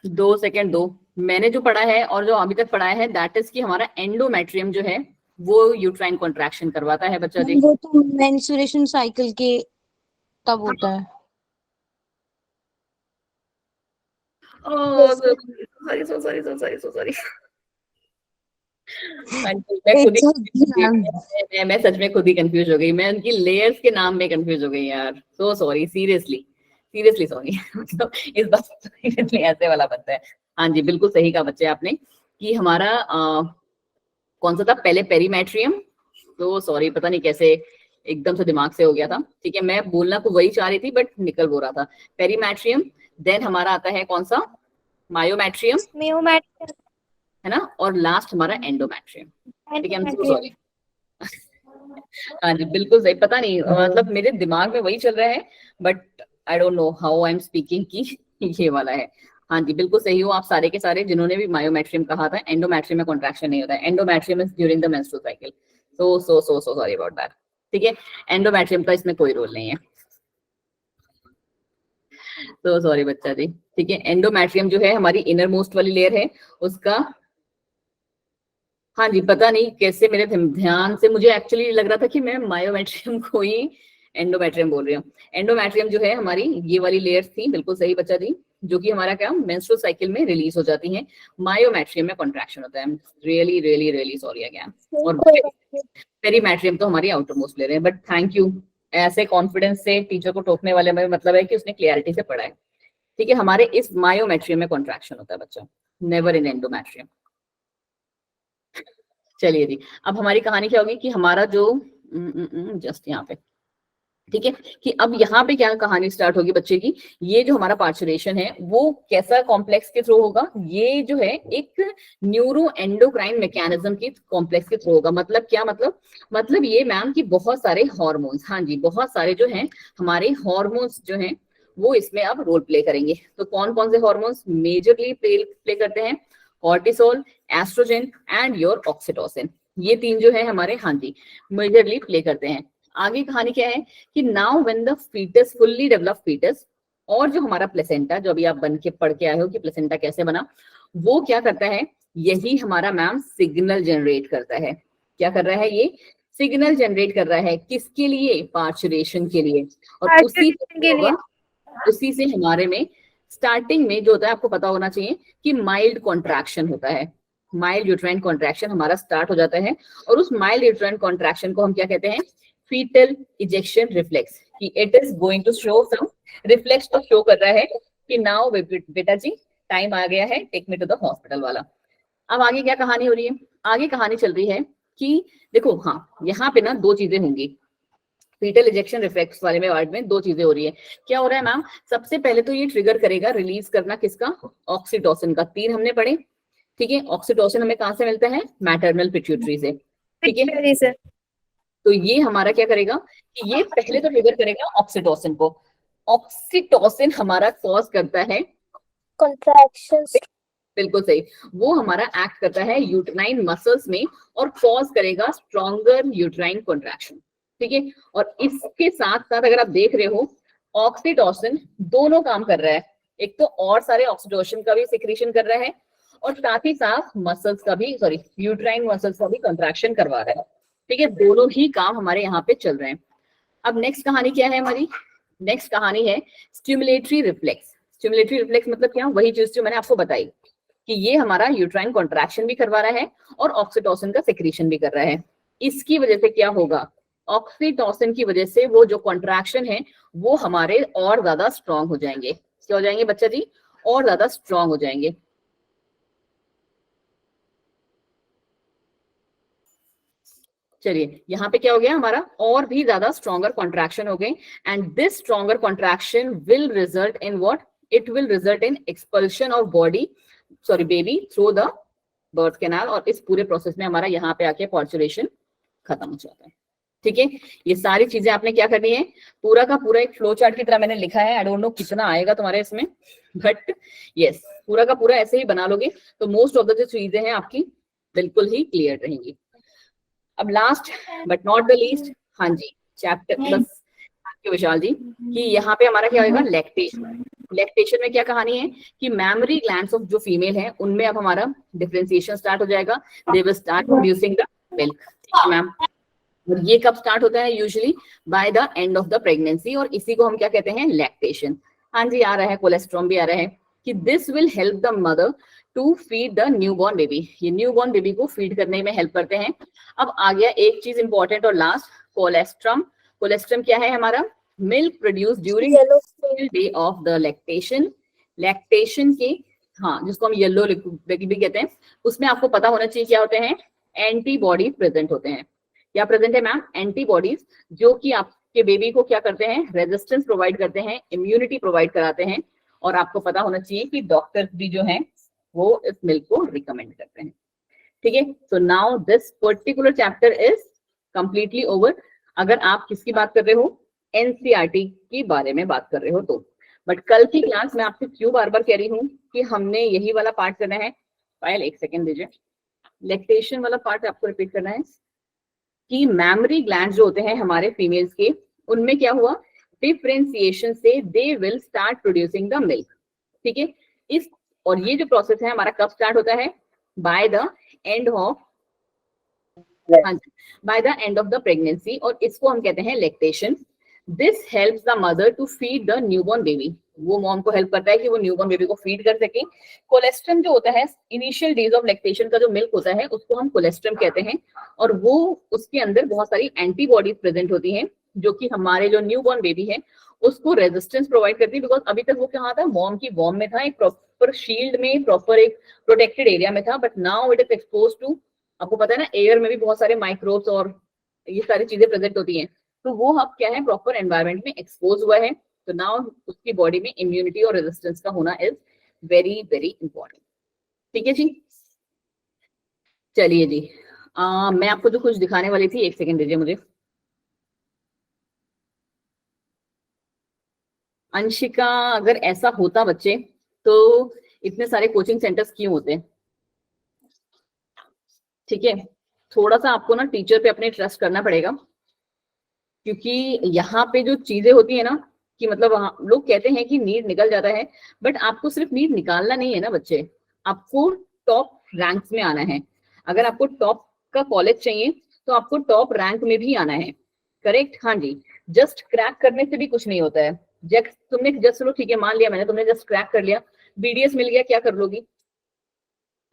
2 second दो, मैंने जो पढ़ा है और जो अभी तक पढ़ा है दैट इज कि हमारा एंडोमेट्रियम जो है वो यूट्राइन कॉन्ट्रैक्शन करवाता है बच्चा जी। वो तो मेंस्ट्रुएशन साइकिल के तब होता है। सॉरी मैं सच में खुद ही कंफ्यूज हो गई, मैं उनकी लेयर्स के नाम में कंफ्यूज हो गई यार, सो सॉरी, सीरियसली सॉरी। मतलब इस बात ऐसे वाला बनता है। हाँ जी, बिल्कुल सही कहा बच्चे आपने कि हमारा कौन सा था पहले, पेरीमेट्रियम, तो सॉरी पता नहीं कैसे एकदम से दिमाग से हो गया था। ठीक है, मैं बोलना तो वही चाह रही थी बट निकल वो रहा था, पेरीमेट्रियम, देन हमारा आता है कौन सा, मायोमेट्रियम, है ना, और लास्ट हमारा एंडोमेट्रियम। ठीक है, सॉरी। हाँ जी, बिल्कुल सही, पता नहीं मतलब मेरे दिमाग में वही चल रहा है but I don't know how I am speaking की ये वाला है। हाँ जी, बिल्कुल सही हो आप सारे के सारे जिन्होंने भी मायोमेट्रियम कहा था। एंडोमेट्रियम में कॉन्ट्रैक्शन नहीं होता है, endometrium is during the menstrual cycle. So sorry about that. ठीक है, एंडोमेट्रियम का इसमें कोई रोल नहीं है, तो सॉरी बच्चा जी। ठीक है, एंडोमेट्रियम जो है हमारी इनर मोस्ट वाली लेयर है उसका, हाँ जी, पता नहीं कैसे मेरे ध्यान से मुझे एक्चुअली लग रहा था कि मैं मायोमेट्रियम को ही एंडोमेट्रियम बोल रही हूँ। एंडोमेट्रियम जो है हमारी ये वाली लेयर्स थी, बिल्कुल सही बच्चा जी, जो कि हमारा क्या मेंस्ट्रुअल साइकिल में रिलीज हो जाती है। मायोमेट्रियम में कॉन्ट्रैक्शन होता है। Really sorry again. और पेरीमेट्रियम तो हमारी आउटर मोस्ट लेयर है, बट थैंक यू, ऐसे कॉन्फिडेंस से टीचर को टोकने वाले में मतलब है कि उसने क्लियरिटी से पढ़ा है। ठीक है, हमारे इस मायोमेट्रियम में कॉन्ट्रैक्शन होता है बच्चा, नेवर इन एंडोमेट्रियम। चलिए जी, अब हमारी कहानी क्या होगी कि हमारा जो जस्ट यहाँ पे, ठीक है, कि अब यहाँ पे क्या कहानी स्टार्ट होगी बच्चे की, ये जो हमारा पार्चुरेशन है वो कैसा कॉम्प्लेक्स के थ्रू होगा, ये जो है एक न्यूरो एंडोक्राइन मैकेनिज्म की कॉम्प्लेक्स के थ्रू होगा। मतलब क्या, मतलब ये मैम की बहुत सारे हार्मोन्स, हाँ जी, बहुत सारे जो हैं हमारे हार्मोन्स जो हैं वो इसमें अब रोल प्ले करेंगे। तो कौन कौन से हार्मोन्स मेजरली प्ले करते हैं, cortisol, oestrogen and your oxytocin, ये 3 जो है हमारे, हाँ जी, मेजरली प्ले करते हैं। आगे कहानी क्या है कि now when the foetus, fully developed foetus, और जो हमारा प्लेसेंटा, जो अभी आप बन के पढ़ के आए हो कि प्लेसेंटा कैसे बना, वो क्या करता है, यही हमारा मैम सिग्नल जनरेट करता है। क्या कर रहा है, ये सिग्नल जनरेट कर रहा है, किसके लिए, पार्चुरेशन के लिए। और उसी से हमारे में स्टार्टिंग में जो होता है, आपको पता होना चाहिए कि माइल्ड कॉन्ट्रैक्शन होता है, माइल्ड यूट्राइन कॉन्ट्रैक्शन हमारा स्टार्ट हो जाता है। और उस माइल्ड यूट्राइन कॉन्ट्रैक्शन को हम क्या कहते हैं, फीटल इजेक्शन रिफ्लेक्स, कि it is going to show some reflex, तो शो कर रहा है कि नाउ बेटा जी टाइम आ गया है, take me to the hospital वाला। अब आगे क्या कहानी हो रही है? आगे कहानी चल रही है कि देखो, हाँ यहाँ पे ना दो चीजें होंगी, फीटल इजेक्शन रिफ्लेक्स वाले में वार्ड में दो चीजें हो रही है। क्या हो रहा है मैम? सबसे पहले तो ये ट्रिगर करेगा रिलीज करना किसका? ऑक्सीटोसिन का। 3 हमने पढ़े, ठीक है। ऑक्सीटोसिन हमें कहां से मिलता है? मैटरनल पिट्यूटरी से, ठीक है। तो ये हमारा क्या करेगा कि ये पहले तो ट्रिगर करेगा ऑक्सीटोसिन को। ऑक्सीटोसिन हमारा कॉज करता है contractions, बिल्कुल सही, वो हमारा एक्ट करता है यूट्राइन मसल्स में और कॉज करेगा स्ट्रॉन्गर यूट्राइन कॉन्ट्रैक्शन, ठीक है। और इसके साथ साथ अगर आप देख रहे हो, ऑक्सीटोसिन दोनों काम कर रहा है, एक तो और सारे ऑक्सीटोसिन का भी सिक्रीशन कर रहा है और साथ ही साथ मसल्स का भी, सॉरी यूट्राइन मसल्स का भी कॉन्ट्रैक्शन करवा रहा है, ठीक है। दोनों ही काम हमारे यहाँ पे चल रहे हैं। अब नेक्स्ट कहानी क्या है हमारी? नेक्स्ट कहानी है स्टिमुलेटरी रिफ्लेक्स। स्टिमुलेटरी रिफ्लेक्स मतलब क्या? वही चीज जो मैंने आपको बताई कि ये हमारा यूट्राइन कॉन्ट्रैक्शन भी करवा रहा है और ऑक्सीटोसिन का सिक्रीशन भी कर रहा है। इसकी वजह से क्या होगा? ऑक्सीटोसिन की वजह से वो जो कॉन्ट्रैक्शन है वो हमारे और ज्यादा स्ट्रांग हो जाएंगे। क्या हो जाएंगे बच्चा जी? और ज्यादा स्ट्रांग हो जाएंगे। चलिए यहाँ पे क्या हो गया हमारा? और भी ज्यादा स्ट्रॉन्गर कॉन्ट्रैक्शन हो गए and this stronger contraction will result in what? It will result in expulsion of body, sorry baby through the birth canal, और इस पूरे प्रोसेस में हमारा यहाँ पे आके पार्चुरेशन खत्म हो जाता है, ठीक है। ये सारी चीजें आपने क्या करनी है? पूरा का पूरा एक फ्लो चार्ट की तरह मैंने लिखा है, आई डोंट नो कितना आएगा तुम्हारे इसमें, बट यस पूरा का पूरा ऐसे ही बना लोगे तो मोस्ट ऑफ द जो चीजें हैं आपकी बिल्कुल ही क्लियर रहेंगी। अब last but not the least, हाँ जी चैप्टर बस विशाल जी, कि यहाँ पे हमारा क्या होगा? लैक्टेशन। लैक्टेशन में क्या कहानी है कि मैमरी ग्लैंड्स ऑफ जो फीमेल है उनमें अब हमारा डिफरेंशिएशन स्टार्ट हो जाएगा, they will start producing the milk, ठीक है मैम। और ये कब स्टार्ट होता है? Usually bye the end of the pregnancy, और इसी को हम क्या कहते हैं? लैक्टेशन। हाँ जी आ रहा है, कोलेस्ट्रॉम भी आ रहा है कि this will help the mother to feed the newborn baby, ये न्यूबॉर्न बेबी को फीड करने में हेल्प करते हैं। अब आ गया एक चीज इंपॉर्टेंट और लास्ट, कोलेस्ट्रम। कोलेस्ट्रम क्या है हमारा? Milk produce during day of the lactation. Lactation के, हाँ जिसको हम येलो भी कहते हैं, उसमें आपको पता होना चाहिए क्या होते हैं? एंटीबॉडीज प्रेजेंट होते हैं। क्या प्रेजेंट है मैम? एंटीबॉडीज, जो कि आपके बेबी को क्या करते हैं? रेजिस्टेंस प्रोवाइड करते हैं, इम्यूनिटी प्रोवाइड कराते हैं। और आपको पता होना चाहिए कि डॉक्टर्स भी जो हैं वो इस मिल्क को रिकमेंड करते हैं, ठीक है। So now this particular chapter is completely over. अगर आप किसकी बात कर रहे हो? एनसीईआरटी की बारे में बात कर रहे हो तो। बट कल की क्लास में आपसे क्यों बार बार कह रही हूँ कि हमने यही वाला पार्ट करना है। पायल एक सेकेंड दीजिए, लैक्टेशन वाला पार्ट आपको रिपीट करना है कि मैमरी ग्लैंड जो होते हैं हमारे फीमेल्स के, उनमें क्या हुआ? डिफरेंशिएशन से they will start producing the milk, ठीक है। इस और ये जो प्रोसेस है हमारा कब स्टार्ट होता है? By the end of, by the end of the pregnancy, और इसको हम कहते हैं lactation. This helps the mother to feed the newborn baby, वो मॉम को हेल्प करता है कि वो न्यूबॉर्न बेबी को फीड कर सके। कोलेस्ट्रम जो होता है इनिशियल डेज ऑफ लैक्टेशन का जो मिल्क होता है उसको हम कोलेस्ट्रम कहते हैं, और वो उसके अंदर बहुत सारी एंटीबॉडीज प्रेजेंट होती हैं जो कि हमारे जो न्यूबॉर्न बेबी है उसको रेजिस्टेंस प्रोवाइड करती है। बिकॉज अभी तक वो कहाँ था? मॉम की वॉर्म में था, एक प्रॉपर शील्ड में, प्रॉपर एक प्रोटेक्टेड एरिया में था, but now it is expose to, आपको पता है ना एयर में भी बहुत सारे माइक्रोब्स और ये सारी चीजें प्रेजेंट होती हैं, तो वो अब क्या है? प्रॉपर एनवायरनमेंट में एक्सपोज हुआ है, तो नाउ उसकी बॉडी में इम्यूनिटी और रेजिस्टेंस का होना इज वेरी वेरी इंपॉर्टेंट, ठीक है जी। चलिए जी, मैं आपको जो कुछ दिखाने वाली थी, एक सेकेंड दीजिए मुझे। अंशिका, अगर ऐसा होता बच्चे तो इतने सारे कोचिंग सेंटर्स क्यों होते? ठीक है, थोड़ा सा आपको ना टीचर पे अपने ट्रस्ट करना पड़ेगा, क्योंकि यहाँ पे जो चीजें होती है ना कि मतलब लोग कहते हैं कि नीट निकल जाता है, बट आपको सिर्फ नीट निकालना नहीं है ना बच्चे, आपको टॉप रैंक्स में आना है। अगर आपको टॉप का कॉलेज चाहिए तो आपको टॉप रैंक में भी आना है, करेक्ट? हाँ जी, जस्ट क्रैक करने से भी कुछ नहीं होता है। तुमने जस्ट, चलो ठीक है मान लिया मैंने, तुमने जस्ट क्रैक कर लिया, बीडीएस मिल गया, क्या कर लोगी?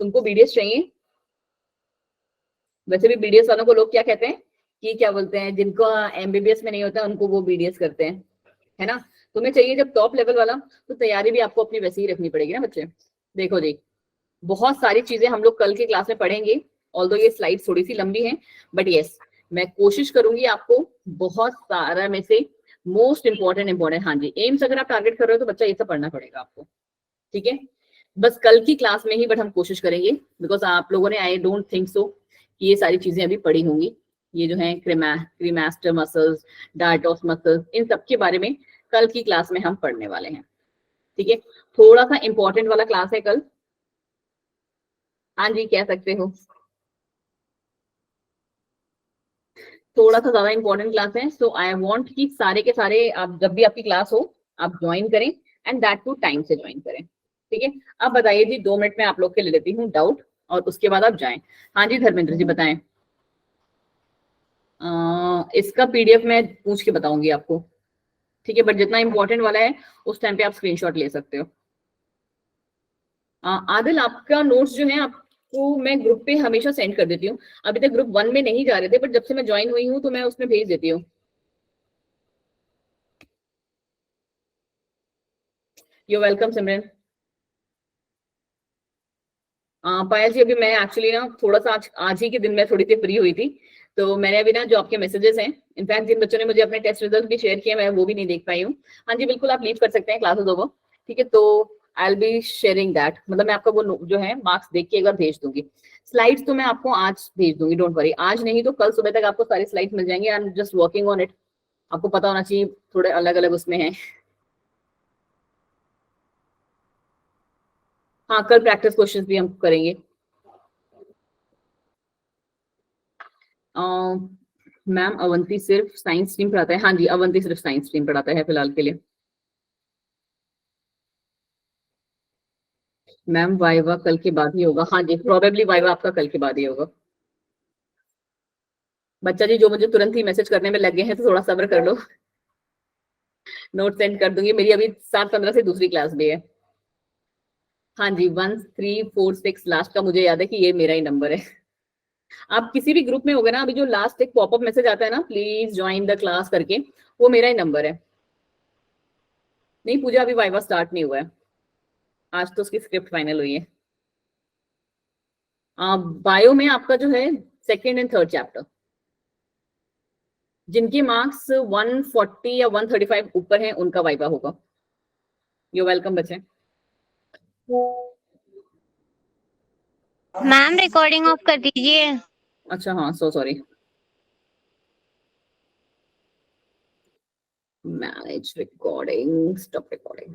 तुमको बीडीएस चाहिए? वैसे भी बीडीएस वालों को लोग क्या कहते हैं कि क्या बोलते हैं, जिनको एमबीबीएस में नहीं होता उनको वो बीडीएस करते हैं, है ना। तुम्हें चाहिए जब टॉप लेवल वाला, तो तैयारी भी आपको अपनी वैसी ही रखनी पड़ेगी ना बच्चे। देखो जी, बहुत सारी चीजें हम लोग कल की क्लास में पढ़ेंगे, ऑल्दो ये स्लाइड थोड़ी सी लंबी है, बट यस मैं कोशिश करूंगी आपको बहुत सारा में से मोस्ट इंपॉर्टेंट, हाँ जी, एम्स अगर आप टारगेट कर रहे हो तो बच्चा ये सब पढ़ना पड़ेगा आपको, ठीक है। बस कल की क्लास में ही, बट हम कोशिश करेंगे, बिकॉज आप लोगों ने, आई डोंट थिंक सो कि ये सारी चीजें अभी पढ़ी होंगी। ये जो है क्रीमास्टर मसल्स, डायटोस मसल्स, इन सब के बारे में कल की क्लास में हम पढ़ने वाले हैं, ठीक है। थोड़ा सा इंपॉर्टेंट वाला क्लास है कल, हाँ जी कह सकते हो, थोड़ा सा ज्यादा इंपॉर्टेंट क्लास है। सो आई वांट कि सारे के सारे आप जब भी आपकी क्लास हो आप ज्वाइन करें, एंड दैट टू टाइम से ज्वाइन करें, ठीक है। अब बताइए जी, 2 मिनट में आप लोग के ले लेती हूँ डाउट, और उसके बाद आप जाएं। हाँ जी धर्मेंद्र जी बताएं। इसका पीडीएफ मैं पूछ के बताऊंगी आपको, ठीक है, बट जितना इंपॉर्टेंट वाला है उस टाइम पे आप स्क्रीनशॉट ले सकते हो। आदिल आपका नोट्स जो है आपको मैं ग्रुप पे हमेशा सेंड कर देती हूँ। अभी तक ग्रुप 1 में नहीं जा रहे थे, बट जब से मैं ज्वाइन हुई हूँ तो मैं उसमें भेज देती हूँ। यू वेलकम सिमरन। पायल जी अभी मैं एक्चुअली ना थोड़ा सा आज ही के दिन में थोड़ी सी फ्री हुई थी, तो मैंने अभी ना जो आपके मैसेजेस हैं, इनफैक्ट जिन बच्चों ने मुझे अपने टेस्ट रिजल्ट भी शेयर किए मैं वो भी नहीं देख पाई हूँ। हाँ जी बिल्कुल, आप लीव कर सकते हैं क्लासेस ओवर, ठीक है। तो I will be sharing that, मतलब मैं आपका वो जो है मार्क्स देख के एक बार भेज दूंगी। स्लाइड्स तो मैं आपको आज भेज दूंगी, डोंट वरी, आज नहीं तो कल सुबह तक आपको सारी स्लाइड्स मिल जाएंगे। I am just working on it, आपको पता होना चाहिए थोड़े अलग अलग उसमें है। हाँ कल प्रैक्टिस क्वेश्चंस भी हम करेंगे। मैम अवंती सिर्फ साइंस स्ट्रीम पढ़ाता है, हाँ जी अवंती सिर्फ साइंस स्ट्रीम पढ़ाता है फिलहाल के लिए। मैम वाइवा कल के बाद ही होगा, हाँ जी प्रोबेबली वाइवा आपका कल के बाद ही होगा। बच्चा जी जो मुझे तुरंत ही मैसेज करने में लगे हैं तो थोड़ा सब्र कर लो, नोट सेंड कर दूंगी। मेरी अभी 7:15 से दूसरी क्लास भी है। हाँ जी 1346 लास्ट का मुझे याद है कि ये मेरा ही नंबर है। आप किसी भी ग्रुप में होगे ना, अभी जो लास्ट एक पॉपअप मैसेज आता है ना, प्लीज ज्वाइन द क्लास करके, वो मेरा ही नंबर है। नहीं पूजा अभी वाइवा स्टार्ट नहीं हुआ है, आज तो उसकी स्क्रिप्ट फाइनल हुई है। बायो में आपका जो है 2nd एंड 3rd चैप्टर, जिनके मार्क्स 140 या 135 ऊपर हैं उनका वाइवा होगा। यू वेलकम बच्चे। मैम रिकॉर्डिंग ऑफ कर दीजिए। अच्छा हाँ so sorry, manage recording, stop recording.